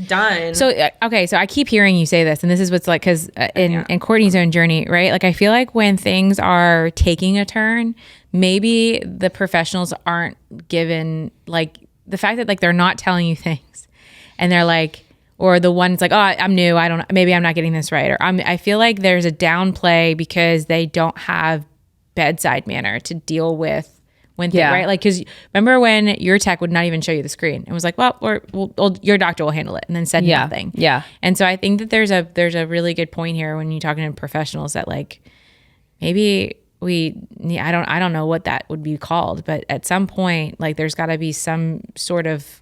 Speaker 4: done.
Speaker 1: So okay, so I keep hearing you say this, and this is what's like, because in Courtney's own journey, right? Like I feel like when things are taking a turn, maybe the professionals aren't given, like, the fact that like they're not telling you things, and they're like, or the one's like, oh, I'm new, I don't, maybe I'm not getting this right, or I feel like there's a downplay because they don't have bedside manner to deal with when things, right? Like, because remember when your tech would not even show you the screen and was like, well, your doctor will handle it, and then said nothing.
Speaker 3: Yeah.
Speaker 1: And so I think that there's a really good point here when you're talking to professionals that like maybe I don't know what that would be called, but at some point, like there's got to be some sort of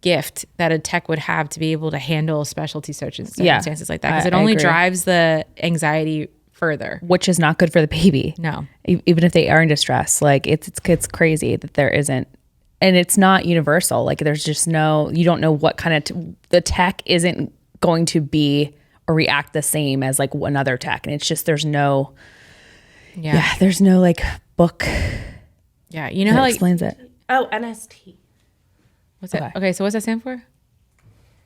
Speaker 1: gift that a tech would have to be able to handle specialty circumstances like that, because it only drives the anxiety further,
Speaker 3: which is not good for the baby. No, even if they are in distress, like it's crazy that there isn't, and it's not universal. Like there's just you don't know what kind of the tech isn't going to be or react the same as like another tech, and it's just there's no like book.
Speaker 1: Yeah, you know how like
Speaker 3: explains it.
Speaker 4: Oh, NST.
Speaker 1: What's that? Okay, so what's that stand for?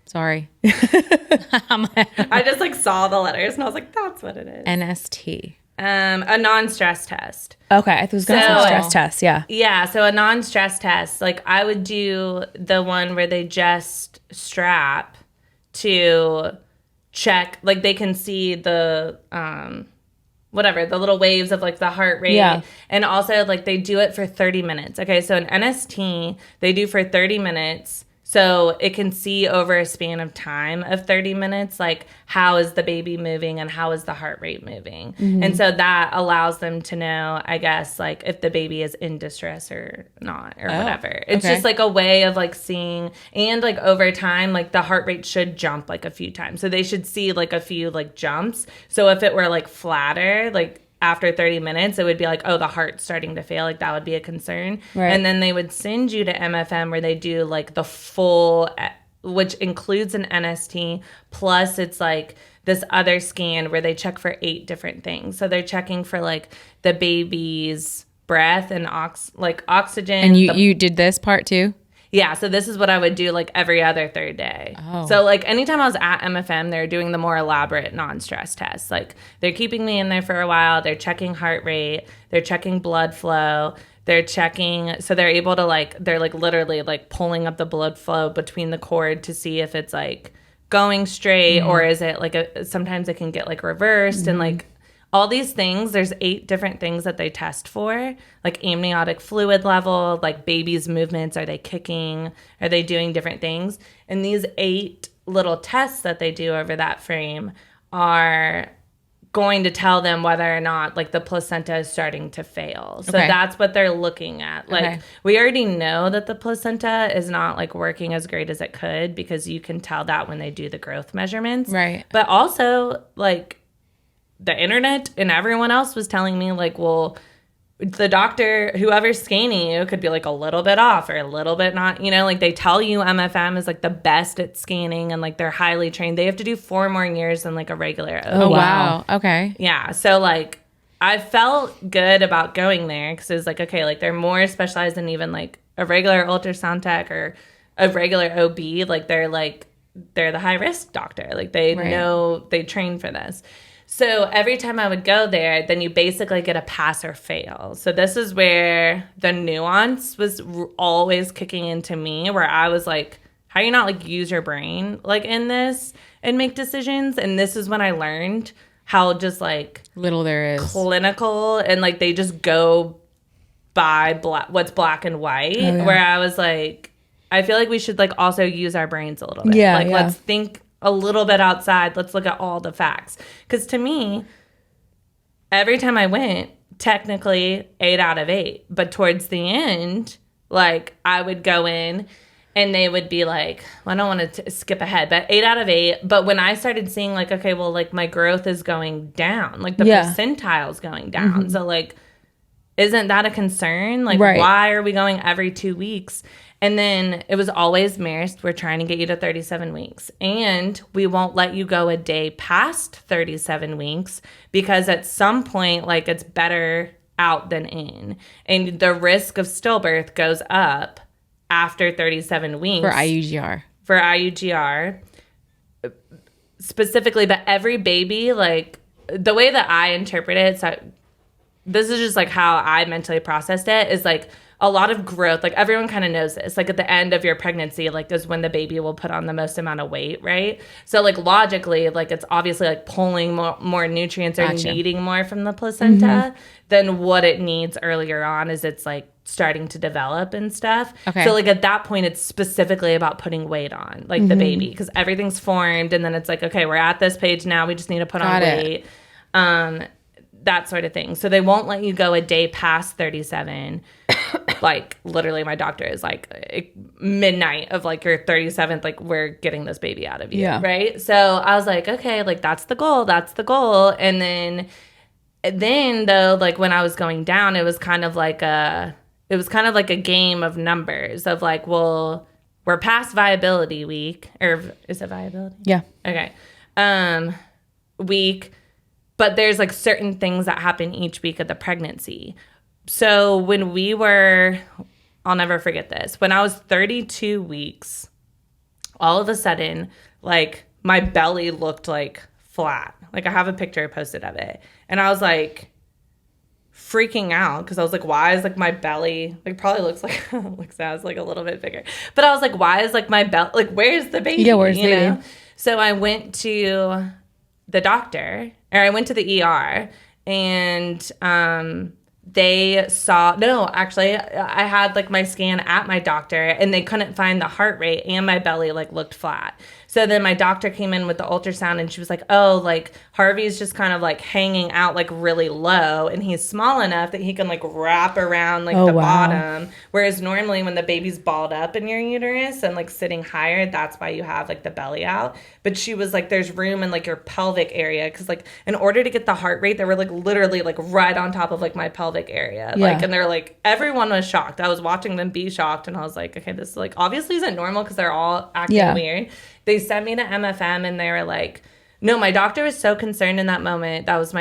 Speaker 1: Sorry.
Speaker 4: I just like saw the letters and I was like, that's what it is.
Speaker 1: NST.
Speaker 4: A non-stress test.
Speaker 3: Okay, I was going to say stress test. Yeah.
Speaker 4: Yeah, so a non-stress test. Like I would do the one where they just strap to check, like they can see the the little waves of like the heart rate. Yeah. And also like they do it for 30 minutes. Okay, so an NST they do for 30 minutes. So it can see over a span of time of 30 minutes, like how is the baby moving and how is the heart rate moving. Mm-hmm. And so that allows them to know, I guess, like if the baby is in distress or not or whatever. It's just like a way of like seeing, and like over time, like the heart rate should jump like a few times. So they should see like a few like jumps. So if it were like flatter, like after 30 minutes, it would be like, oh, the heart's starting to fail. Like that would be a concern. Right. And then they would send you to MFM where they do like the full, which includes an NST. Plus it's like this other scan where they check for 8 different things. So they're checking for like the baby's breath and oxygen.
Speaker 1: And you did this part too?
Speaker 4: Yeah, so this is what I would do like every other third day. Oh. So like anytime I was at MFM, they're doing the more elaborate non-stress tests. Like they're keeping me in there for a while. They're checking heart rate. They're checking blood flow. They're checking, so they're able to like, they're like literally like pulling up the blood flow between the cord to see if it's like going straight or is it like sometimes it can get like reversed and like all these things. There's 8 different things that they test for, like amniotic fluid level, like baby's movements. Are they kicking? Are they doing different things? And these 8 little tests that they do over that frame are going to tell them whether or not like the placenta is starting to fail. So that's what they're looking at. Like we already know that the placenta is not like working as great as it could because you can tell that when they do the growth measurements. Right. But also like the internet and everyone else was telling me like, well, the doctor, whoever's scanning you, could be like a little bit off or a little bit not, you know, like they tell you MFM is like the best at scanning and like they're highly trained. They have to do 4 more years than like a regular OB.
Speaker 1: Oh, wow. Okay.
Speaker 4: Yeah. So like I felt good about going there because it was like, okay, like they're more specialized than even like a regular ultrasound tech or a regular OB. Like they're the high risk doctor. Like they know, they train for this. So every time I would go there, then you basically get a pass or fail. So this is where the nuance was always kicking into me, where I was like, how do you not like use your brain like in this and make decisions? And this is when I learned how just like
Speaker 1: little there is
Speaker 4: clinical and like they just go by what's black and white, where I was like, I feel like we should like also use our brains a little bit. Let's think a little bit outside. Let's look at all the facts. Because to me, every time I went, technically 8 out of 8. But towards the end, like I would go in and they would be like, well, I don't want to skip ahead, but 8 out of 8. But when I started seeing like, okay, well, like my growth is going down, like the percentile's going down. So like, isn't that a concern? Like, why are we going every 2 weeks? And then it was always, Marist, we're trying to get you to 37 weeks. And we won't let you go a day past 37 weeks because at some point, like, it's better out than in. And the risk of stillbirth goes up after 37 weeks.
Speaker 1: for IUGR.
Speaker 4: For IUGR specifically, but every baby, like, the way that I interpret it, so this is just, like, how I mentally processed it, is, like, a lot of growth, like everyone kind of knows this, like at the end of your pregnancy, like is when the baby will put on the most amount of weight, right? So like logically, like it's obviously like pulling more nutrients or needing more from the placenta than what it needs earlier on as it's like starting to develop and stuff.
Speaker 1: Okay.
Speaker 4: So like at that point, it's specifically about putting weight on like the baby because everything's formed and then it's like, okay, we're at this page now. We just need to put on weight. That sort of thing. So they won't let you go a day past 37. Like literally my doctor is like midnight of like your 37th, like we're getting this baby out of you. Yeah. Right. So I was like, okay, like that's the goal. And then though, like when I was going down, it was kind of like a game of numbers of like, well, we're past viability week, or is it viability?
Speaker 3: Yeah.
Speaker 4: Okay. Week. But there's like certain things that happen each week of the pregnancy. So when we were, I'll never forget this. When I was 32 weeks, all of a sudden, like my belly looked like flat. Like I have a picture posted of it. And I was like freaking out because I was like, why is like my belly, like probably looks like, sounds like a little bit bigger. But I was like, why is like my belly, like where's the baby?
Speaker 3: Yeah, where's the baby?
Speaker 4: So I went to the doctor, or I went to the ER, and they saw, no, actually, I had like my scan at my doctor, and they couldn't find the heart rate, and my belly like looked flat. So then my doctor came in with the ultrasound, and she was like, oh, like Harvey's just kind of like hanging out like really low, and he's small enough that he can like wrap around like bottom. Whereas normally when the baby's balled up in your uterus and like sitting higher, that's why you have like the belly out. But she was like, there's room in like your pelvic area, because like in order to get the heart rate, they were like literally like right on top of like my pelvic area. Yeah. Like, and they're like, everyone was shocked. I was watching them be shocked, and I was like, okay, this like obviously isn't normal because they're all acting weird. They sent me to MFM, and they were like, no, my doctor was so concerned in that moment. That was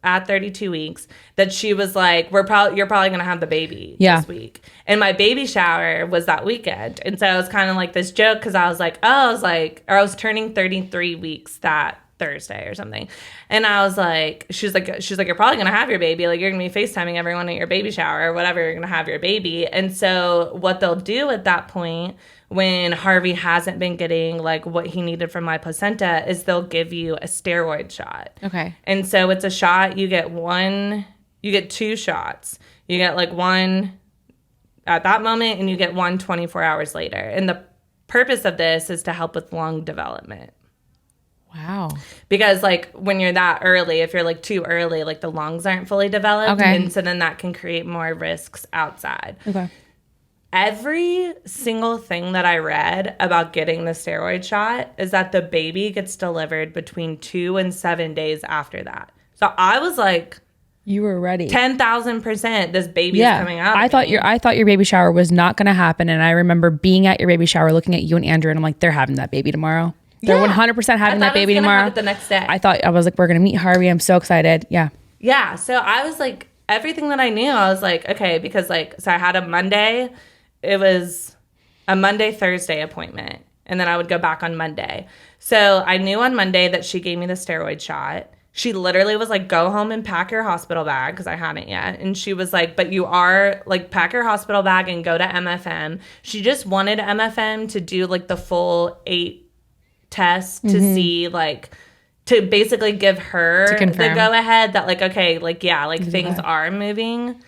Speaker 4: at 32 weeks, that she was like, you're probably going to have the baby this week. And my baby shower was that weekend. And so it was kind of like this joke, because I was turning 33 weeks that Thursday or something. And I was like, she's like, you're probably going to have your baby. Like, you're going to be FaceTiming everyone at your baby shower or whatever. You're going to have your baby. And so what they'll do at that point, when Harvey hasn't been getting like what he needed from my placenta, is they'll give you a steroid shot. Okay. And so it's a shot, you get 2 shots. You get like one at that moment, and you get one 24 hours later. And the purpose of this is to help with lung development.
Speaker 1: Wow.
Speaker 4: Because like when you're that early, if you're like too early, like the lungs aren't fully developed. Okay. And so then that can create more risks outside. Okay. Every single thing that I read about getting the steroid shot is that the baby gets delivered between 2 and 7 days after that. So I was like,
Speaker 3: You were ready.
Speaker 4: 10,000% this baby is coming out.
Speaker 3: I thought your baby shower was not going to happen. And I remember being at your baby shower, looking at you and Andrew, and I'm like, they're having that baby tomorrow. They're 100% having that baby tomorrow.
Speaker 4: Have it the next day.
Speaker 3: I was like, we're going to meet Harvey. I'm so excited. Yeah.
Speaker 4: Yeah. So I was like, everything that I knew, I was like, okay, because like, so I had a Monday. It was a Monday, Thursday appointment. And then I would go back on Monday. So I knew on Monday that she gave me the steroid shot. She literally was like, go home and pack your hospital bag, because I hadn't yet. And she was like, but you are, like, pack your hospital bag and go to MFM. She just wanted MFM to do, like, the full 8 tests to see, like, to basically give her the go-ahead that, like, okay, like, yeah, like, things are moving.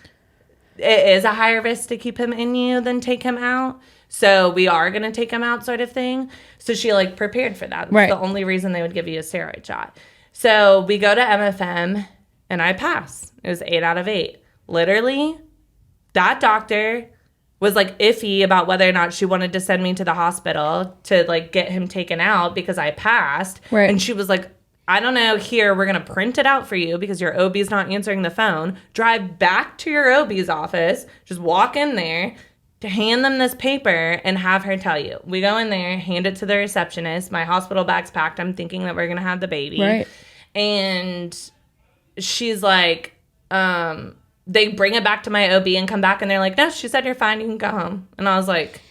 Speaker 4: It is a higher risk to keep him in you than take him out. So we are going to take him out, sort of thing. So she, like, prepared for that. That's the only reason they would give you a steroid shot. So we go to MFM, and I pass. It was 8 out of 8. Literally, that doctor was, like, iffy about whether or not she wanted to send me to the hospital to, like, get him taken out because I passed.
Speaker 3: Right.
Speaker 4: And she was like, I don't know, here, we're going to print it out for you because your OB's not answering the phone. Drive back to your OB's office. Just walk in there to hand them this paper and have her tell you. We go in there, hand it to the receptionist. My hospital bag's packed. I'm thinking that we're going to have the baby.
Speaker 3: Right.
Speaker 4: And she's like, they bring it back to my OB and come back and they're like, no, she said you're fine. You can go home. And I was like,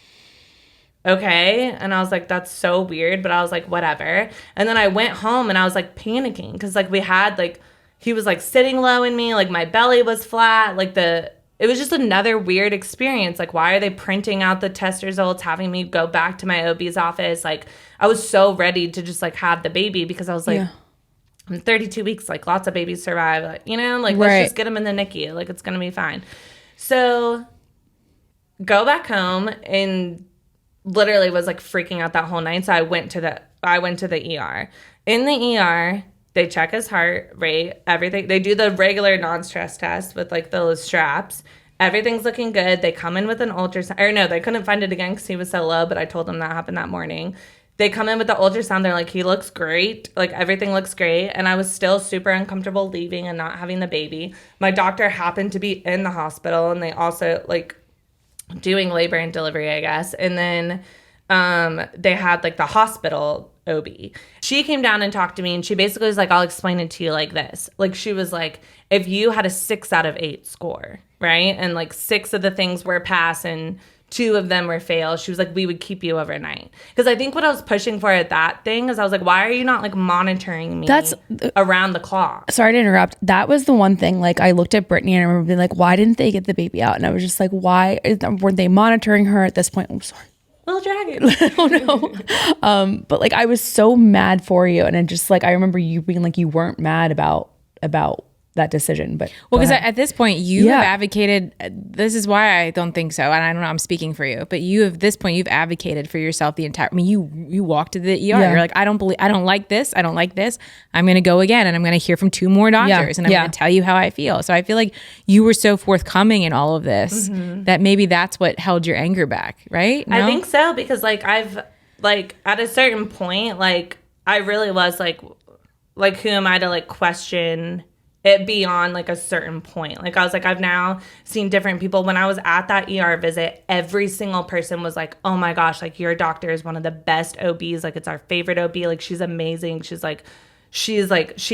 Speaker 4: okay. And I was like, that's so weird. But I was like, whatever. And then I went home and I was like panicking because like we had like, he was like sitting low in me. Like my belly was flat. Like it was just another weird experience. Like, why are they printing out the test results, having me go back to my OB's office? Like, I was so ready to just, like, have the baby because I was like, I'm 32 weeks. Like, lots of babies survive. Like, you know, like, let's just get them in the NICU. Like, it's going to be fine. So, go back home and literally was, like, freaking out that whole night. So, I went to the ER. In the ER, they check his heart rate, everything. They do the regular non-stress test with, like, those straps. Everything's looking good. They come in with an ultrasound. Or no, they couldn't find it again because he was so low, but I told them that happened that morning. They come in with the ultrasound. They're like, he looks great. Like, everything looks great. And I was still super uncomfortable leaving and not having the baby. My doctor happened to be in the hospital, and they also, like, doing labor and delivery, I guess. And then they had, like, the hospital OB. She came down and talked to me, and she basically was like, I'll explain it to you like this. Like, she was like, if you had a 6 out of 8 score, right? And, like, 6 of the things were pass and 2 of them were fail. She was like, we would keep you overnight. Because I think what I was pushing for at that thing is I was like, why are you not, like, monitoring me around the clock? Sorry
Speaker 3: to interrupt. That was the one thing, like, I looked at Brittany and I remember being like, why didn't they get the baby out? And I was just like, why weren't they monitoring her at this point? I'm sorry.
Speaker 4: Little dragon.
Speaker 3: Oh no. But like I was so mad for you, and it just like I remember you being like you weren't mad about that decision. But
Speaker 1: well, because at this point you have advocated. This is why I don't think so, and I don't know. I'm speaking for you, but you have this point you've advocated for yourself the entire. I mean, you walked to the ER. You're like, I don't like this. I don't like this. I'm going to go again, and I'm going to hear from 2 more doctors, and I'm going to tell you how I feel. So I feel like you were so forthcoming in all of this that maybe that's what held your anger back, right? No?
Speaker 4: I think so, because like I've like at a certain point, like I really was like who am I to like question it beyond like a certain point. Like I was like, I've now seen different people. When I was at that ER visit, every single person was like, oh my gosh, like your doctor is one of the best OBs. Like it's our favorite OB. Like she's amazing. She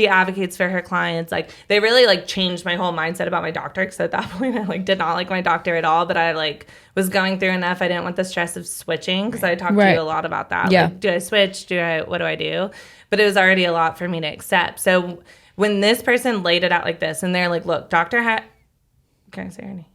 Speaker 4: advocates for her clients. Like they really like changed my whole mindset about my doctor. Cause at that point I like did not like my doctor at all, but I like was going through enough. I didn't want the stress of switching. Cause I talked to you a lot about that.
Speaker 3: Yeah.
Speaker 4: Like, do I switch? What do I do? But it was already a lot for me to accept. So when this person laid it out like this, and they're like, look, can I say her name?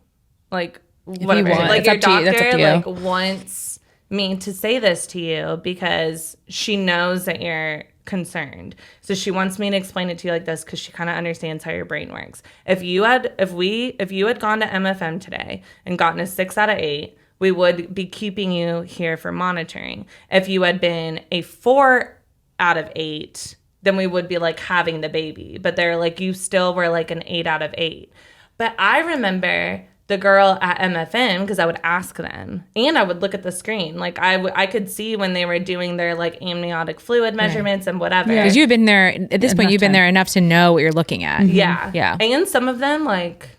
Speaker 4: Like, whatever.
Speaker 3: You want.
Speaker 4: Like, your doctor,
Speaker 3: like,
Speaker 4: wants me to say this to you because she knows that you're concerned. So she wants me to explain it to you like this because she kind of understands how your brain works. If you had gone to MFM today and gotten a 6 out of 8, we would be keeping you here for monitoring. If you had been a 4 out of 8, then we would be like having the baby. But they're like, you still were like an 8 out of 8. But I remember the girl at MFM, because I would ask them and I would look at the screen. Like I could see when they were doing their like amniotic fluid measurements and whatever.
Speaker 1: Because you've been there, at this point, you've been there enough to know what you're looking at.
Speaker 4: Yeah.
Speaker 1: Yeah.
Speaker 4: And some of them like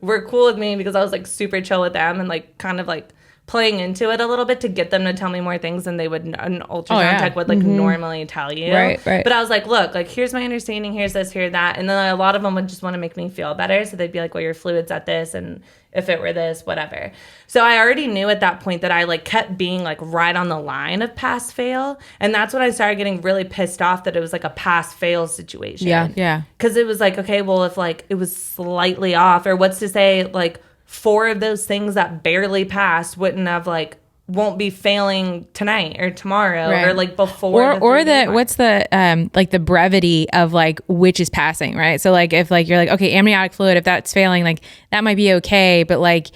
Speaker 4: were cool with me because I was like super chill with them and like kind of like playing into it a little bit to get them to tell me more things than they would an ultrasound tech would like normally tell you.
Speaker 3: Right.
Speaker 4: But I was like, look, like here's my understanding, here's this, here's that. And then a lot of them would just want to make me feel better. So they'd be like, well, your fluid's at this, and if it were this, whatever. So I already knew at that point that I like kept being like right on the line of pass fail. And that's when I started getting really pissed off that it was like a pass fail situation.
Speaker 1: Yeah.
Speaker 4: Because it was like, okay, well, if like it was slightly off, or what's to say like 4 of those things that barely passed wouldn't have like won't be failing tonight or tomorrow or like before
Speaker 1: or the what's the like the brevity of like which is passing, right? So like if like you're like, okay, amniotic fluid, if that's failing, like that might be okay, but like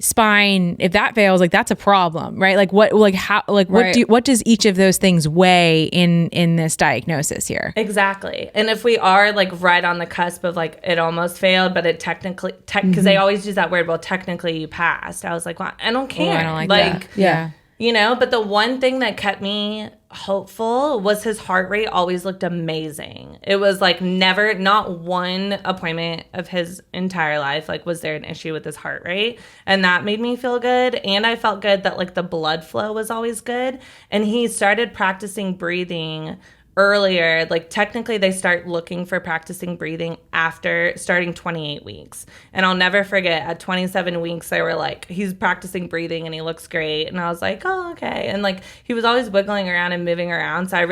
Speaker 1: spine, if that fails, like that's a problem, right? Like what, like how, like what does each of those things weigh in this diagnosis here?
Speaker 4: Exactly. And if we are like right on the cusp of like it almost failed, but it technically because they always use that word, well, technically you passed. I was like, well, I don't care.
Speaker 1: I don't like that.
Speaker 3: Yeah.
Speaker 4: You know, but the one thing that kept me hopeful was his heart rate always looked amazing. It was like never, not one appointment of his entire life, like was there an issue with his heart rate. And that made me feel good. And I felt good that like the blood flow was always good. And he started practicing breathing earlier. Like technically they start looking for practicing breathing after starting 28 weeks. And I'll never forget at 27 weeks, they were like, he's practicing breathing and he looks great. And I was like, oh, okay. And like, he was always wiggling around and moving around. So I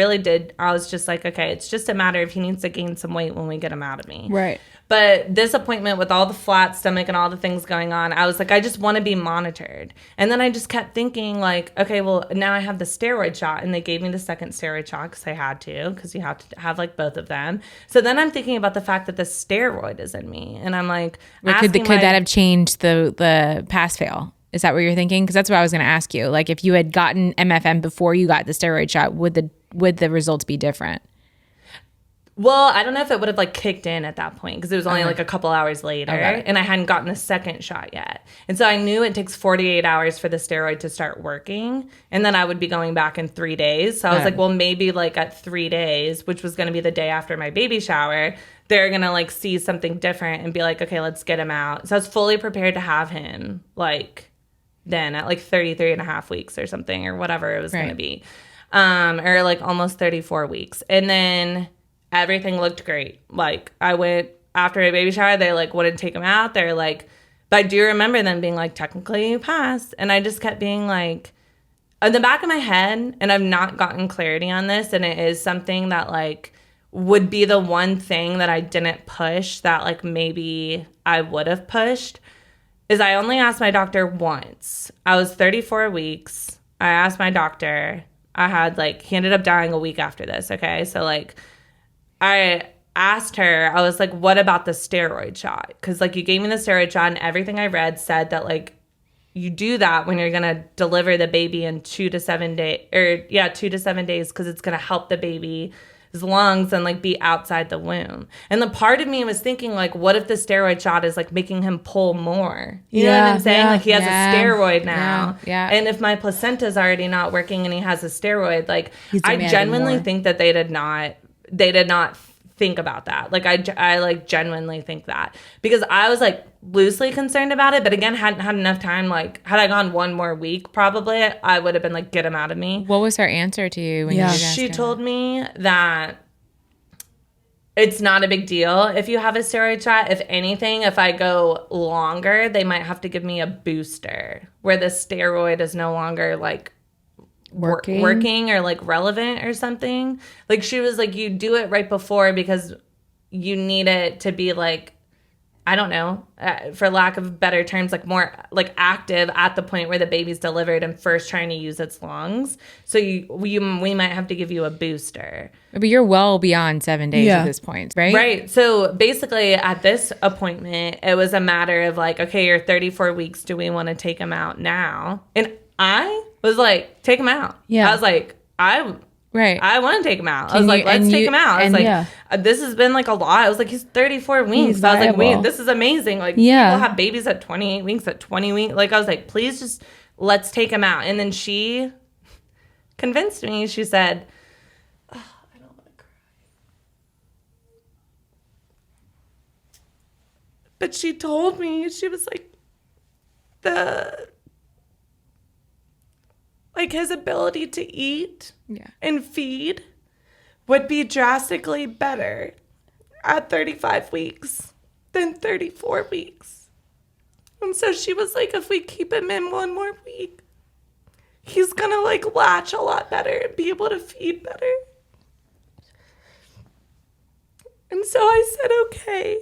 Speaker 4: was just like, okay, it's just a matter of he needs to gain some weight when we get him out of me.
Speaker 3: Right.
Speaker 4: But this appointment with all the flat stomach and all the things going on, I was like, I just want to be monitored. And then I just kept thinking like, okay, well, now I have the steroid shot. And they gave me the second steroid shot because I had to, because you have to have like both of them. So then I'm thinking about the fact that the steroid is in me. And I'm like,
Speaker 1: could that have changed the pass fail? Is that what you're thinking? Because that's what I was going to ask you. Like if you had gotten MFM before you got the steroid shot, would the results be different?
Speaker 4: Well, I don't know if it would have like kicked in at that point because it was only like a couple hours later and I hadn't gotten the second shot yet. And so I knew it takes 48 hours for the steroid to start working. And then I would be going back in 3 days. So I was like, well, maybe like at 3 days, which was going to be the day after my baby shower, they're going to like see something different and be like, okay, let's get him out. So I was fully prepared to have him like then at like 33 and a half weeks or something or whatever it was going to be. Or like almost 34 weeks. And then everything looked great. Like I went after my baby shower, they like wouldn't take him out. They're like, but I do remember them being like, technically you passed. And I just kept being like, in the back of my head, and I've not gotten clarity on this, and it is something that like would be the one thing that I didn't push that like maybe I would have pushed, is I only asked my doctor once. I was 34 weeks. I asked my doctor. I had like, he ended up dying a week after this. Okay. So like, I asked her, I was like, what about the steroid shot? Because like you gave me the steroid shot and everything I read said that like you do that when you're going to deliver the baby in 2 to 7 days, 2 to 7 days, because it's going to help the baby's lungs and like be outside the womb. And the part of me was thinking like, what if the steroid shot is like making him pull more? You know what I'm saying? Like he has a steroid now.
Speaker 1: Yeah.
Speaker 4: And if my placenta's already not working and he has a steroid, like I genuinely think that they did not think about that. Like I like genuinely think that, because I was like loosely concerned about it, but again, hadn't had enough time. Like had I gone one more week, probably I would have been like, get him out of me.
Speaker 1: What was her answer to you? When
Speaker 4: She told me that it's not a big deal if you have a steroid shot. If anything, if I go longer, they might have to give me a booster where the steroid is no longer like working or like relevant or something. Like she was like, you do it right before because you need it to be like, I don't know, for lack of better terms, like more like active at the point where the baby's delivered and first trying to use its lungs. So we might have to give you a booster.
Speaker 1: But you're well beyond 7 days at this point, right?
Speaker 4: Right. So basically at this appointment, it was a matter of like, okay, you're 34 weeks. Do we want to take him out now? And I was like, take him out.
Speaker 3: Yeah.
Speaker 4: I was like,
Speaker 1: Right.
Speaker 4: I want to take him out. I
Speaker 1: Can
Speaker 4: was like,
Speaker 1: you-
Speaker 4: let's
Speaker 1: and
Speaker 4: take
Speaker 1: you-
Speaker 4: him out. I was
Speaker 1: and
Speaker 4: like,
Speaker 3: yeah.
Speaker 4: this has been like a lot. I was like, he's 34 weeks.
Speaker 3: He's
Speaker 4: I was like,
Speaker 3: viable.
Speaker 4: this is amazing. Like,
Speaker 3: Yeah.
Speaker 4: people have babies at 28 weeks, at 20 weeks. Like, I was like, please just let's take him out. And then she convinced me. She said, oh, I don't want to cry. But she told me, she was like, his ability to eat and feed would be drastically better at 35 weeks than 34 weeks. And so she was like, if we keep him in one more week, he's gonna like latch a lot better and be able to feed better. And so I said, okay.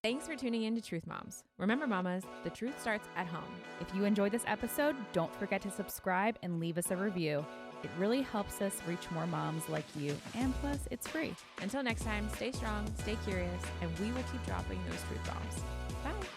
Speaker 1: Thanks for tuning in to Truth Moms. Remember, mamas, the truth starts at home.
Speaker 2: If you enjoyed this episode, don't forget to subscribe and leave us a review. It really helps us reach more moms like you, and plus, it's free.
Speaker 1: Until next time, stay strong, stay curious, and we will keep dropping those truth bombs. Bye.